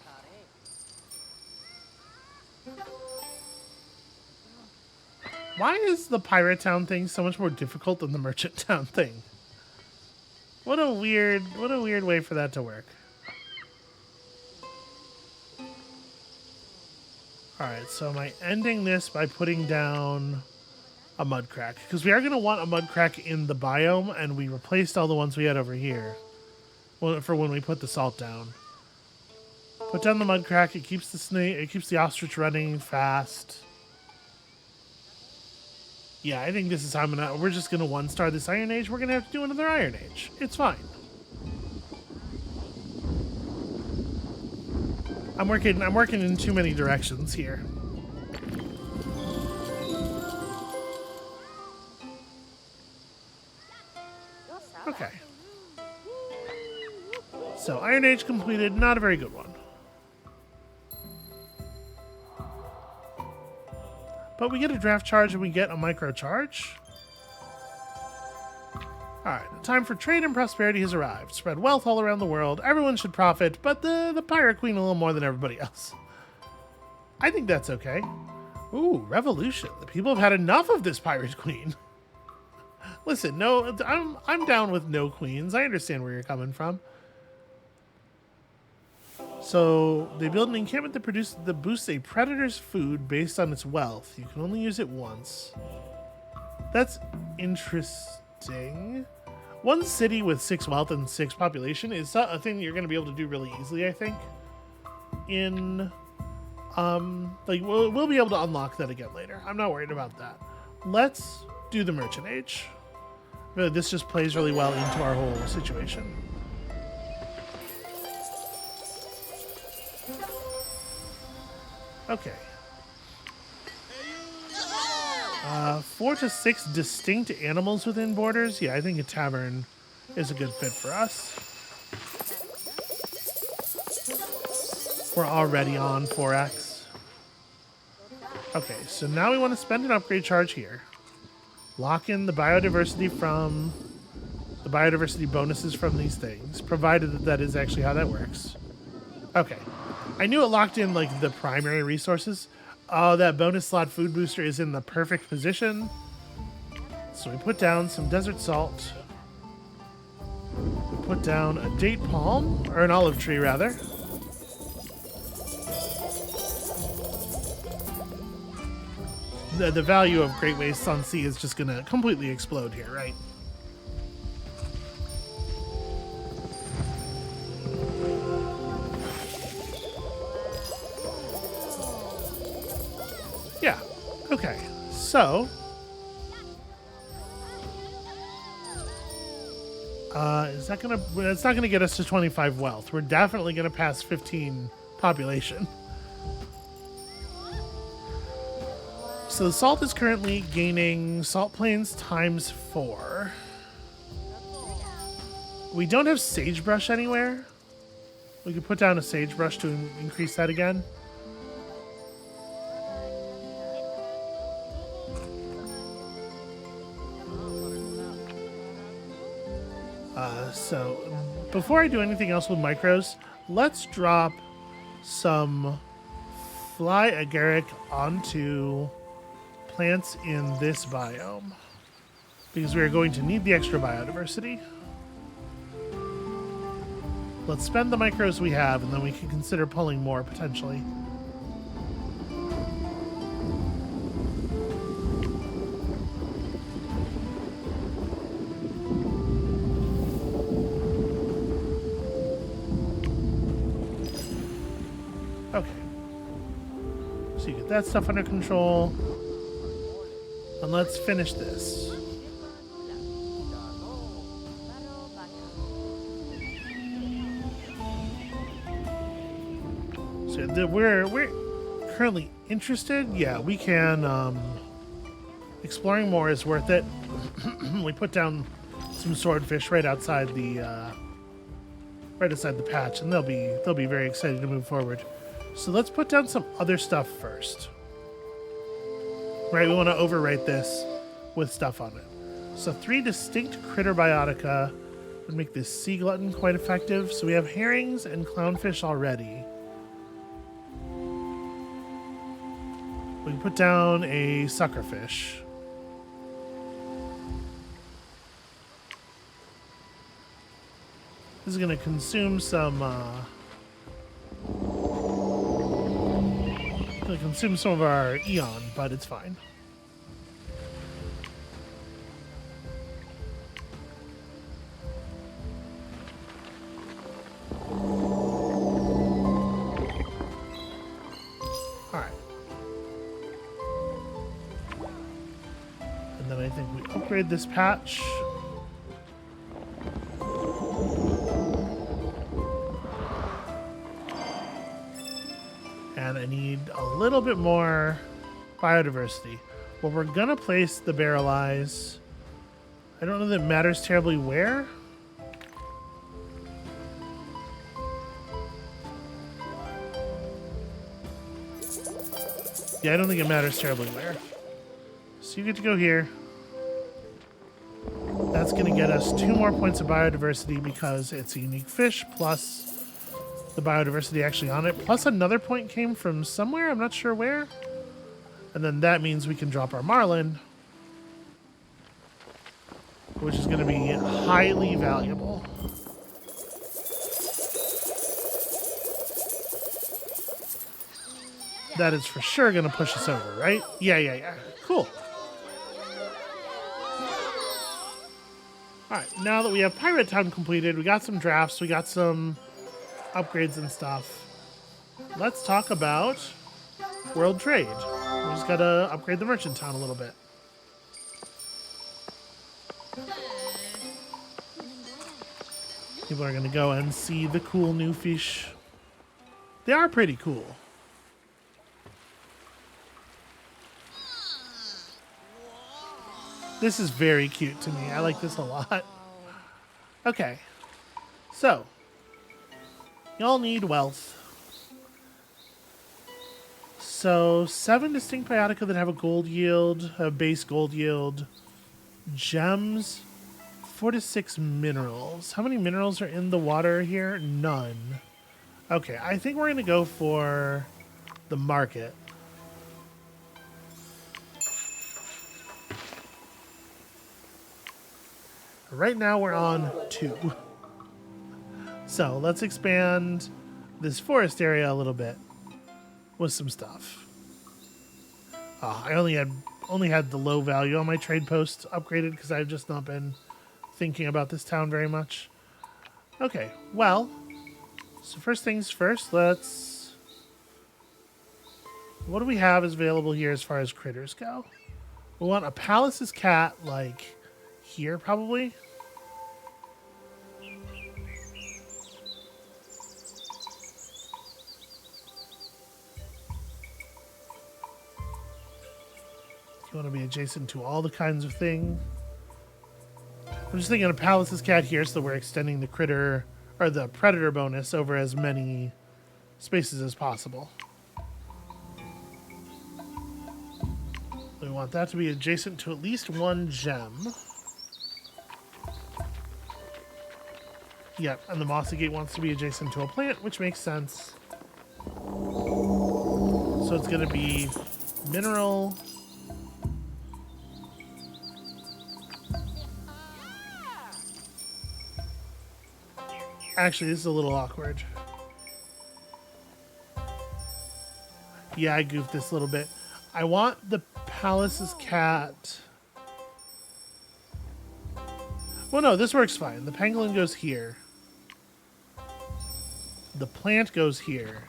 Why is the pirate town thing so much more difficult than the merchant town thing? What a weird way for that to work. Alright, so am I ending this by putting down a mud crack? Because we are going to want a mud crack in the biome, and we replaced all the ones we had over here for when we put the salt down. Put down the mud crack, it keeps the snake, it keeps the ostrich running fast. Yeah, I think this is how we're just gonna 1-star this Iron Age. We're gonna have to do another Iron Age. It's fine. I'm working in too many directions here. Okay. So Iron Age completed, not a very good one. But we get a draft charge and we get a micro charge. Alright, the time for trade and prosperity has arrived. Spread wealth all around the world. Everyone should profit, but the Pirate Queen a little more than everybody else. I think that's okay. Ooh, revolution. The people have had enough of this Pirate Queen. Listen, no, I'm down with no queens. I understand where you're coming from. So they build an encampment that boosts a predator's food based on its wealth. You can only use it once. That's interesting. 1 city with 6 wealth and 6 population is a thing you're going to be able to do really easily, I think. Like we'll be able to unlock that again later. I'm not worried about that. Let's do the Merchant Age. Really, this just plays really well into our whole situation. Okay. 4 to 6 distinct animals within borders. Yeah, I think a tavern is a good fit for us. We're already on 4x. Okay, so now we want to spend an upgrade charge here. Lock in the biodiversity bonuses from these things, provided that is actually how that works. Okay. I knew it locked in like the primary resources. Oh, that bonus slot food booster is in the perfect position. So we put down some desert salt. We put down a date palm, or an olive tree rather. The value of Great Waste on Sea is just gonna completely explode here, right? Yeah. Okay. So, is that gonna? It's not gonna get us to 25 wealth. We're definitely gonna pass 15 population. So the salt is currently gaining salt plains times 4. We don't have sagebrush anywhere. We could put down a sagebrush to increase that again. So before I do anything else with micros, let's drop some fly agaric onto plants in this biome because we are going to need the extra biodiversity. Let's spend the micros we have, and then we can consider pulling more potentially. Okay. So you get that stuff under control. And let's finish this. So we're currently interested. Yeah, we can. Exploring more is worth it. We put down some swordfish right outside the patch, and they'll be very excited to move forward. So let's put down some other stuff first. Right, we want to overwrite this with stuff on it. So 3 distinct critter biotica would make this sea glutton quite effective. So we have herrings and clownfish already. We can put down a suckerfish. This is going to consume some consume some of our Eon, but it's fine. Alright. And then I think we upgrade this patch. And I need a little bit more biodiversity. Well, we're gonna place the barrel eyes. I don't know that it matters terribly where. Yeah, I don't think it matters terribly where. So you get to go here. That's gonna get us 2 more points of biodiversity because it's a unique fish plus the biodiversity actually on it, plus another point came from somewhere, I'm not sure where. And then that means we can drop our marlin, which is going to be highly valuable. That is for sure going to push us over, right? Yeah. Cool. All right, now that we have Pirate Town completed, we got some drafts, we got some upgrades and stuff. Let's talk about world trade. We just gotta upgrade the merchant town a little bit. People are gonna go and see the cool new fish. They are pretty cool. This is very cute to me. I like this a lot. Okay. So, y'all need wealth. So 7 distinct biotica that have a gold yield, a base gold yield. Gems, 4 to 6 minerals. How many minerals are in the water here? None. Okay, I think we're gonna go for the market. Right now we're on 2. So let's expand this forest area a little bit with some stuff. I only had the low value on my trade post upgraded because I've just not been thinking about this town very much. Okay, well, so first things first, let's What do we have is available here as far as critters go? We want a Palace's cat, like, here, probably. You want to be adjacent to all the kinds of things. I'm just thinking a Palace's cat here, so we're extending the critter, or the predator bonus over as many spaces as possible. We want that to be adjacent to at least one gem. Yep, and the Mossy Gate wants to be adjacent to a plant, which makes sense. So it's going to be mineral. Actually, this is a little awkward. Yeah, I goofed this a little bit. I want the Palace's cat. Well, no, this works fine. The pangolin goes here. The plant goes here.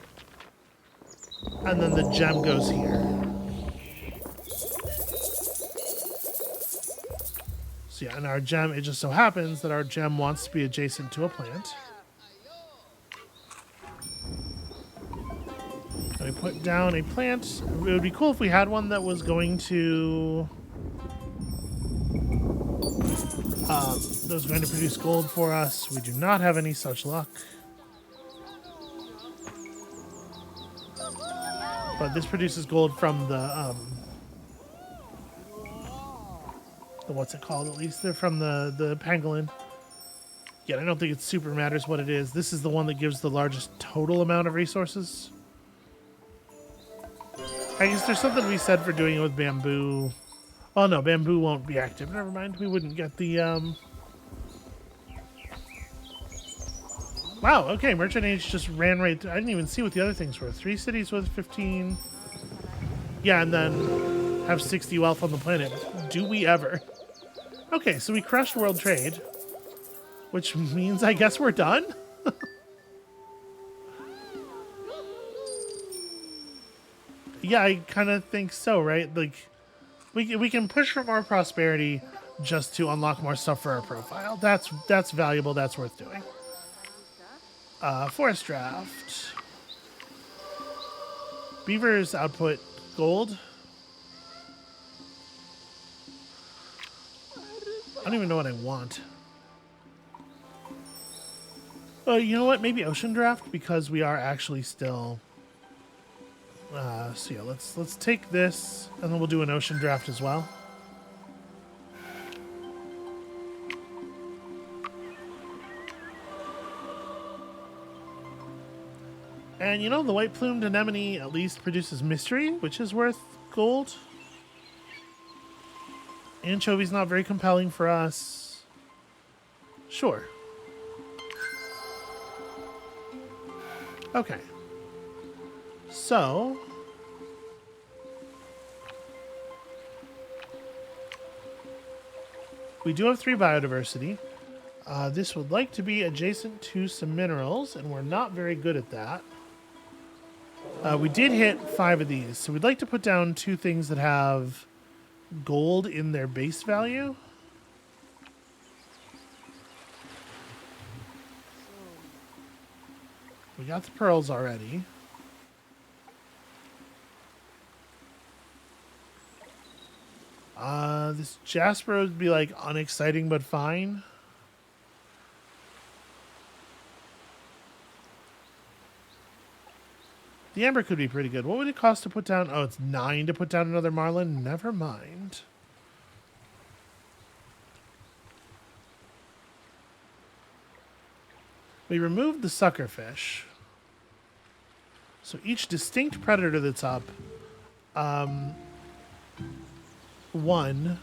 And then the gem goes here. So yeah, and our gem, it just so happens that our gem wants to be adjacent to a plant. And we put down a plant. It would be cool if we had one that was going to... that was going to produce gold for us. We do not have any such luck. But this produces gold from the what's it called, at least? They're from the pangolin. Yeah, I don't think it super matters what it is. This is the one that gives the largest total amount of resources. I guess there's something we said for doing it with bamboo. Oh no, bamboo won't be active. Never mind. We wouldn't get the Wow, okay, Merchant Age just ran right through. I didn't even see what the other things were. 3 cities with 15. Yeah, and then have 60 wealth on the planet. Do we ever? Okay, so we crushed world trade, which means I guess we're done? Yeah, I kind of think so, right? Like, we can push for more prosperity just to unlock more stuff for our profile. That's valuable. That's worth doing. Forest draft. Beavers output gold. I don't even know what I want. Oh, you know what? Maybe ocean draft, because we are actually still. So yeah, let's take this, and then we'll do an ocean draft as well. And you know, the white-plumed anemone at least produces mystery, which is worth gold. Anchovy's not very compelling for us. Sure. Okay. So... we do have 3 biodiversity. This would like to be adjacent to some minerals, and we're not very good at that. We did hit 5 of these, so we'd like to put down 2 things that have gold in their base value. We got the pearls already. This jasper would be like unexciting but fine. The amber could be pretty good. What would it cost to put down? Oh, it's 9 to put down another marlin. Never mind. We removed the suckerfish. So each distinct predator that's up, 1,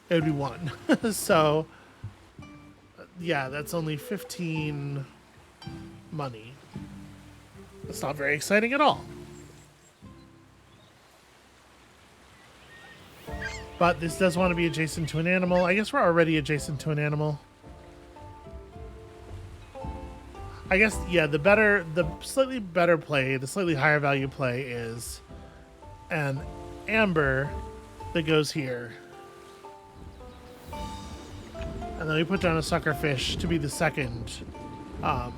it would be 1. So, yeah, that's only 15 money. That's not very exciting at all. But this does want to be adjacent to an animal. I guess we're already adjacent to an animal. I guess, yeah, the slightly better play, the slightly higher value play is an amber that goes here. And then we put down a sucker fish to be the second. Well,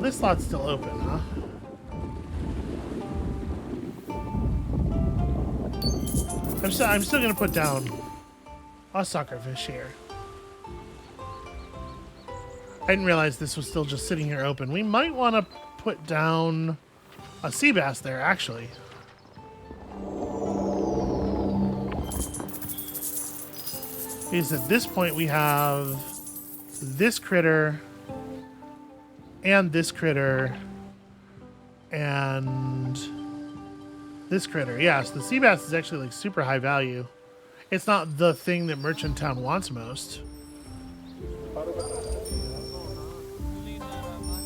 this slot's still open, huh? I'm still gonna put down a sucker fish here. I didn't realize this was still just sitting here open. We might want to put down a sea bass there, actually. Because at this point we have this critter and this critter and this critter. Yeah, so the sea bass is actually like super high value. It's not the thing that Merchant Town wants most.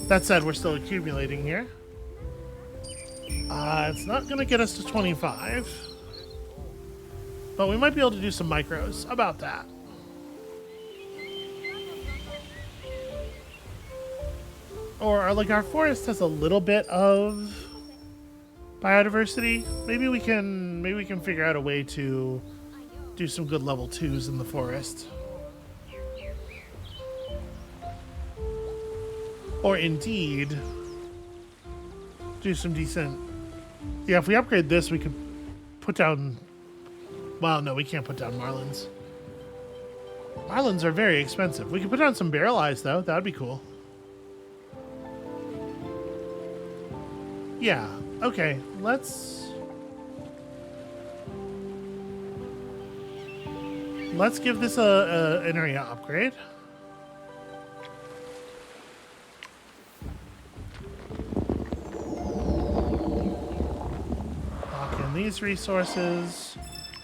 That said, we're still accumulating here. It's not going to get us to 25. But we might be able to do some micros about that. Or, like, our forest has a little bit of biodiversity. Maybe we can figure out a way to do some good level 2s in the forest. Or indeed, do some decent... Yeah, if we upgrade this, we could put down... Well, no, we can't put down marlins. Marlins are very expensive. We could put down some barrel eyes, though. That would be cool. Yeah, okay. Let's give this an area upgrade. Lock in these resources.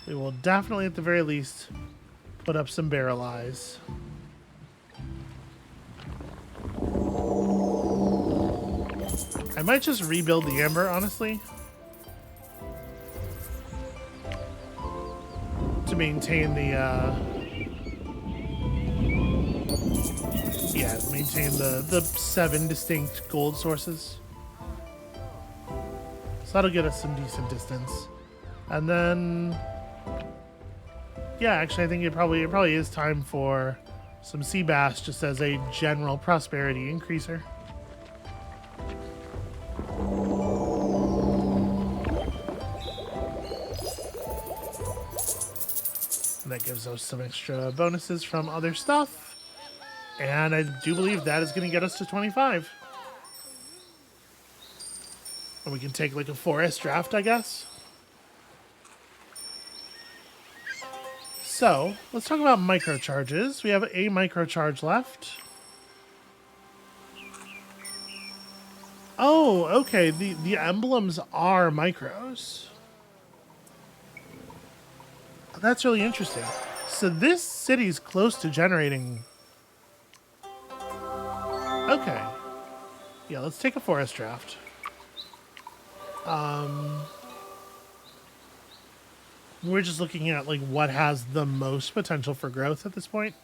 We will definitely, at the very least, put up some barrel eyes. I might just rebuild the amber, honestly. To maintain the, yeah, maintain the 7 distinct gold sources. So that'll get us some decent distance. And then... Yeah, actually, I think it probably is time for some sea bass just as a general prosperity increaser. And that gives us some extra bonuses from other stuff. And I do believe that is going to get us to 25. And we can take like a forest draft, I guess. So, let's talk about microcharges. We have a microcharge left. Oh, okay. The emblems are micros. That's really interesting. So this city's close to generating... Okay. Yeah, let's take a forest draft. We're just looking at like what has the most potential for growth at this point.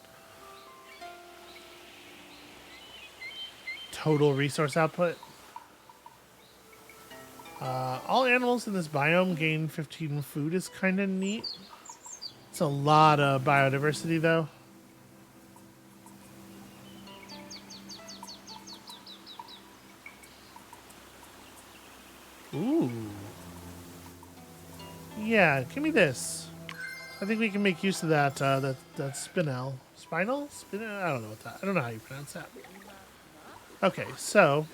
Total resource output. All animals in this biome gain 15 food is kind of neat. It's a lot of biodiversity though. Ooh. Yeah, give me this. I think we can make use of that that spinel. Spinal? I don't know what that. I don't know how you pronounce that. Okay, so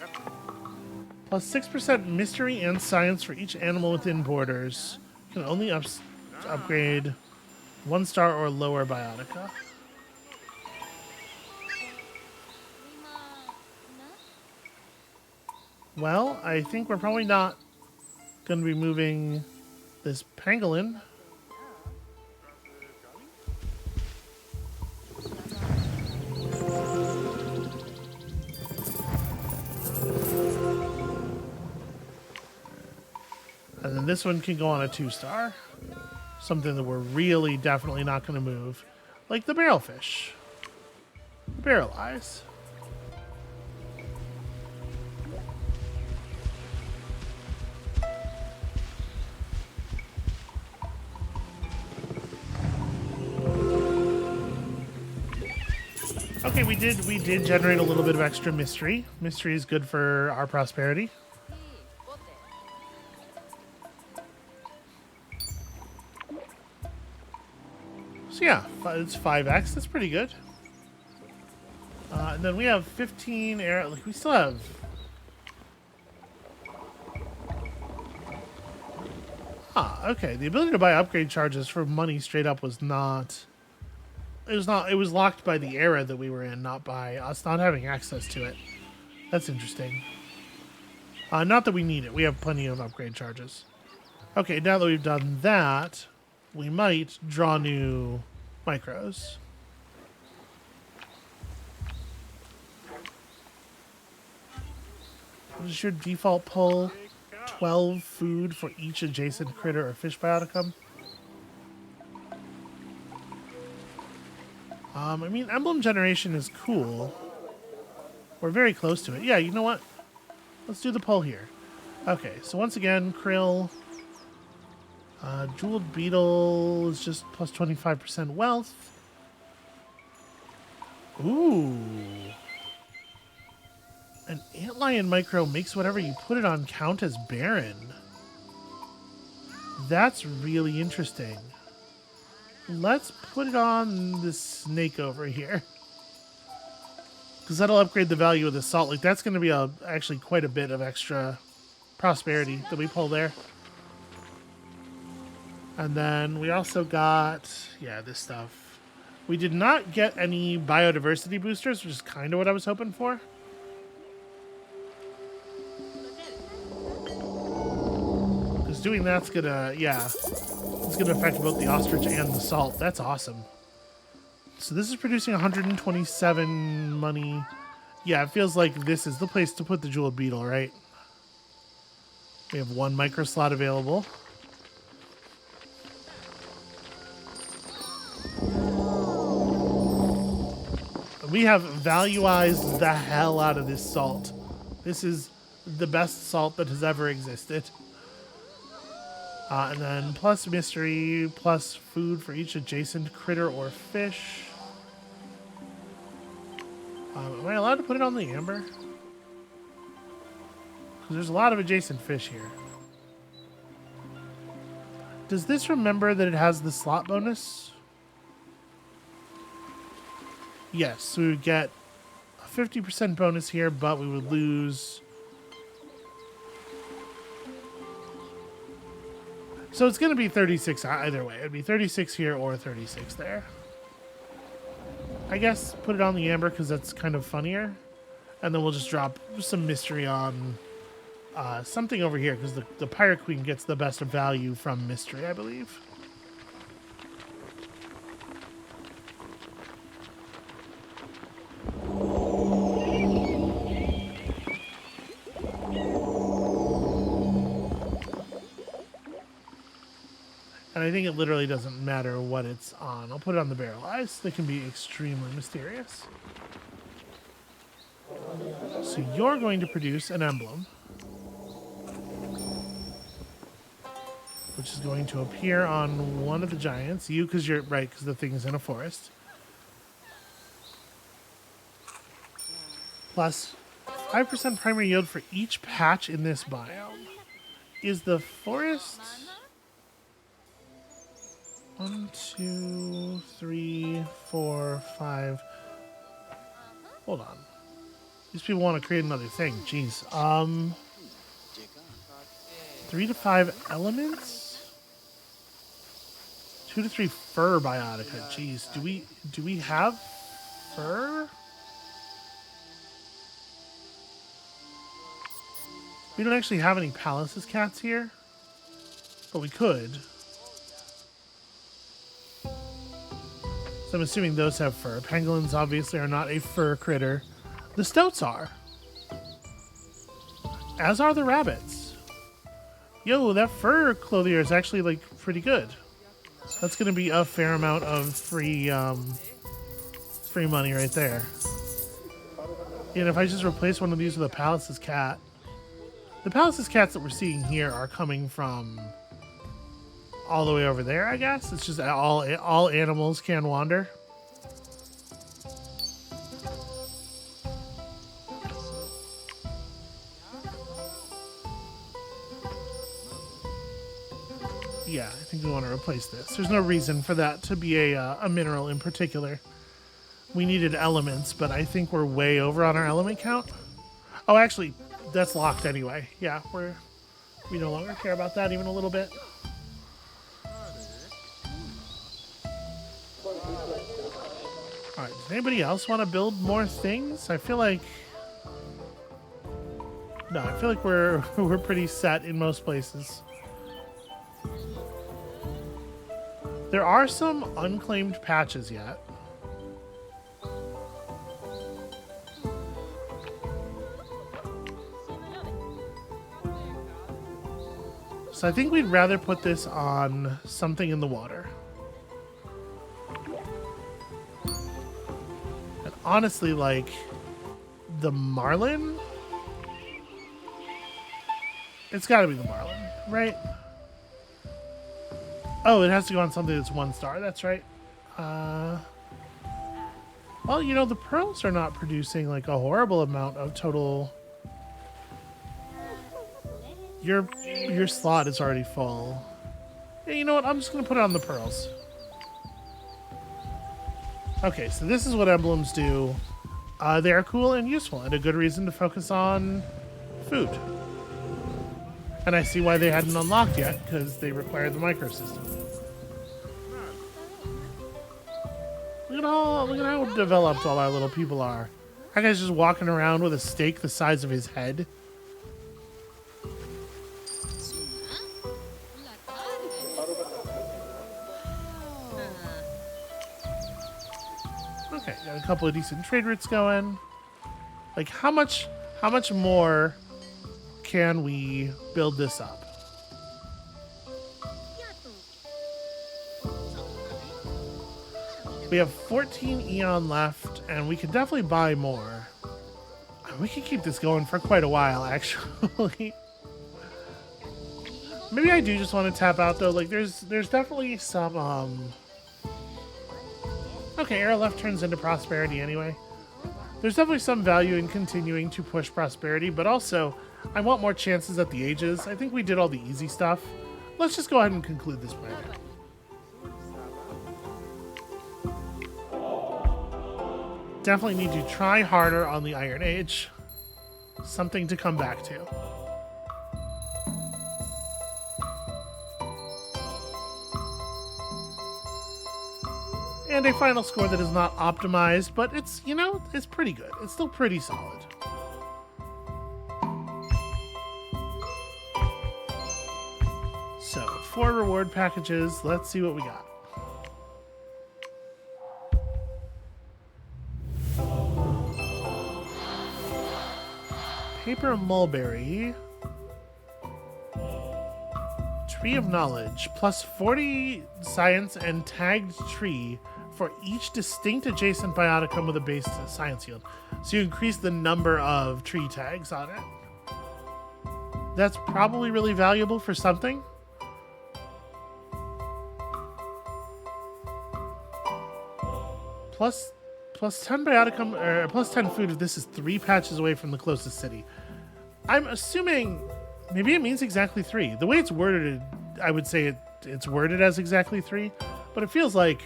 plus 6% mystery and science for each animal within borders. Can only upgrade 1-star or lower biotica. Well, I think we're probably not going to be moving this pangolin. And then this one can go on a 2-star. Something that we're really definitely not going to move. Like the barrelfish. barrel eyes. Okay, we did generate a little bit of extra mystery. Mystery is good for our prosperity. So yeah, it's 5x. That's pretty good. And then we have 15 air. Like we still have. Ah, okay. The ability to buy upgrade charges for money straight up was not. It was not. It was locked by the era that we were in, not by us not having access to it. That's interesting. Not that we need it. We have plenty of upgrade charges. Okay, now that we've done that, we might draw new micros. What is your default pull? 12 food for each adjacent critter or fish bioticum. I mean, emblem generation is cool. We're very close to it. Yeah, you know what? Let's do the pull here. Okay, so once again, krill. Jeweled beetle is just plus 25% wealth. Ooh. An antlion micro makes whatever you put it on count as barren. That's really interesting. Let's put it on this snake over here. Because that'll upgrade the value of the salt. Like, that's going to be actually quite a bit of extra prosperity that we pull there. And then we also got, yeah, this stuff. We did not get any biodiversity boosters, which is kind of what I was hoping for. Because doing that's going to, yeah, it's going to affect both the ostrich and the salt. That's awesome. So this is producing 127 money. Yeah, it feels like this is the place to put the jeweled beetle, right? We have one micro slot available. We have valuized the hell out of this salt. This is the best salt that has ever existed. And then plus mystery, plus food for each adjacent critter or fish. Am I allowed to put it on the amber? Because there's a lot of adjacent fish here. Does this remember that it has the slot bonus? Yes, so we would get a 50% bonus here, but we would lose. So it's going to be 36 either way. It would be 36 here or 36 there. I guess put it on the amber because that's kind of funnier. And then we'll just drop some mystery on something over here because the Pirate Queen gets the best value from mystery, I believe. And I think it literally doesn't matter what it's on. I'll put it on the barrel eyes. They can be extremely mysterious. So you're going to produce an emblem, which is going to appear on one of the giants. You, because you're right, because the thing is in a forest. Plus 5% primary yield for each patch in this biome. Is the forest... 1, 2, 3, 4, 5. Hold on. These people want to create another thing. Jeez. 3 to 5 elements? 2 to 3 fur biotica. Jeez. Do we have fur? We don't actually have any Palace's cats here, but we could. So I'm assuming those have fur. Pangolins obviously are not a fur critter. The stoats are. As are the rabbits. Yo, that fur clothier is actually like pretty good. That's going to be a fair amount of free money right there. And if I just replace one of these with a Palace's cat, the Palace's cats that we're seeing here are coming from all the way over there, I guess. It's just all animals can wander. Yeah, I think we want to replace this. There's no reason for that to be a mineral in particular. We needed elements, but I think we're way over on our element count. Oh, actually, that's locked anyway. Yeah, we no longer care about that even a little bit. Alright, does anybody else want to build more things? I feel like... No, I feel like we're pretty set in most places. There are some unclaimed patches yet. So I think we'd rather put this on something in the water. And honestly, like, the marlin? It's gotta be the marlin, right? Oh, it has to go on something that's 1 star, that's right. Well, you know, the pearls are not producing, like, a horrible amount of total... Your slot is already full. Hey, you know what? I'm just going to put it on the pearls. Okay, so this is what emblems do. They are cool and useful, and a good reason to focus on food. And I see why they hadn't unlocked yet, because they require the microsystem. Look at how developed all our little people are. That guy's just walking around with a steak the size of his head. Okay, got a couple of decent trade routes going. Like, how much more can we build this up? We have 14 Eon left, and we can definitely buy more. We can keep this going for quite a while, actually. Maybe I do just want to tap out, though. Like, there's definitely some, Okay, arrow left turns into prosperity anyway. There's definitely some value in continuing to push prosperity, but also, I want more chances at the ages. I think we did all the easy stuff. Let's just go ahead and conclude this plan. Definitely need to try harder on the Iron Age. Something to come back to. And a final score that is not optimized, but it's, you know, it's pretty good. It's still pretty solid. So, 4 reward packages. Let's see what we got. Paper mulberry. Tree of knowledge. Plus 40 science and tagged tree for each distinct adjacent bioticum with a base science yield. So you increase the number of tree tags on it. That's probably really valuable for something. Plus 10 bioticum, or plus 10 food if this is 3 patches away from the closest city. I'm assuming maybe it means exactly 3. The way it's worded, I would say it's worded as exactly 3, but it feels like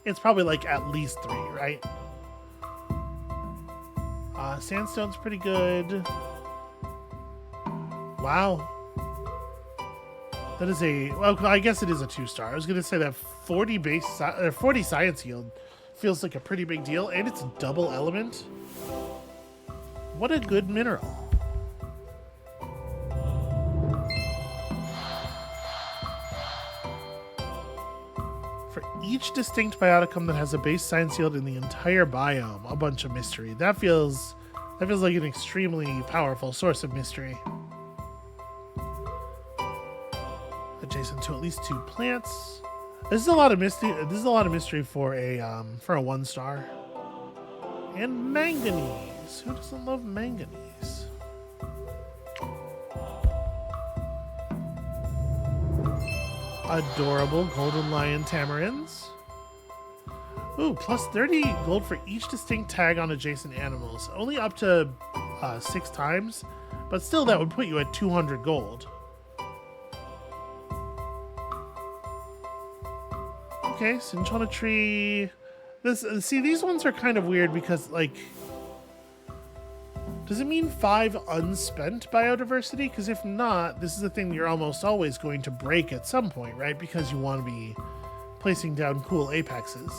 it's probably like at least 3, right? Sandstone's pretty good. Wow. That is well, I guess it is a 2-star. I was going to say that 40 science yield feels like a pretty big deal, and it's double element. What a good mineral. For each distinct bioticum that has a base science yield in the entire biome, a bunch of mystery. That feels like an extremely powerful source of mystery. Adjacent to at least 2 plants. This is a lot of mystery. This is a lot of mystery for a 1-star. And manganese. Who doesn't love manganese? Adorable golden lion tamarins. Ooh, plus 30 gold for each distinct tag on adjacent animals. Only up to 6 times, but still that would put you at 200 gold. Okay, cinchona tree. See, these ones are kind of weird because, like, does it mean 5 unspent biodiversity? Because if not, this is a thing you're almost always going to break at some point, right? Because you want to be placing down cool apexes.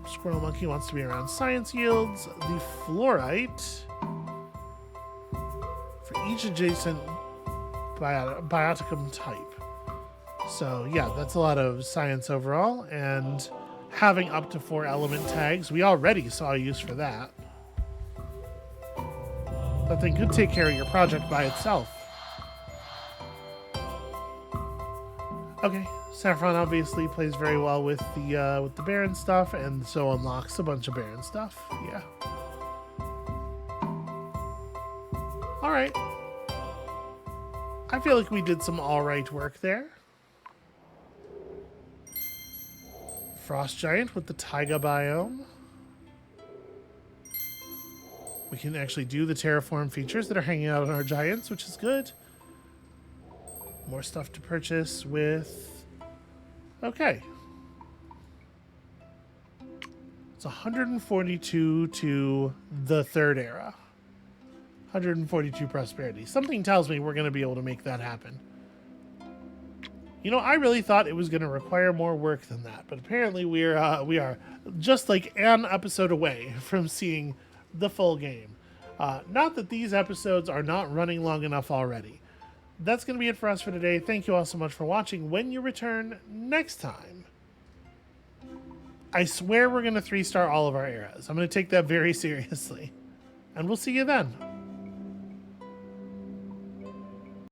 Squirrel monkey wants to be around science yields. The fluorite for each adjacent bioticum type. So yeah, that's a lot of science overall, and having up to 4 element tags, we already saw a use for that. That thing could take care of your project by itself. Okay, Saffron obviously plays very well with the Baron stuff, and so unlocks a bunch of Baron stuff. Yeah. All right. I feel like we did some all right work there. Frost Giant with the Taiga biome. We can actually do the terraform features that are hanging out on our giants, which is good. More stuff to purchase with... Okay. It's 142 to the third era. 142 prosperity. Something tells me we're going to be able to make that happen. You know, I really thought it was going to require more work than that, but apparently we are just like an episode away from seeing the full game. Not that these episodes are not running long enough already. That's going to be it for us for today. Thank you all so much for watching. When you return next time, I swear we're going to 3-star all of our eras. I'm going to take that very seriously. And we'll see you then.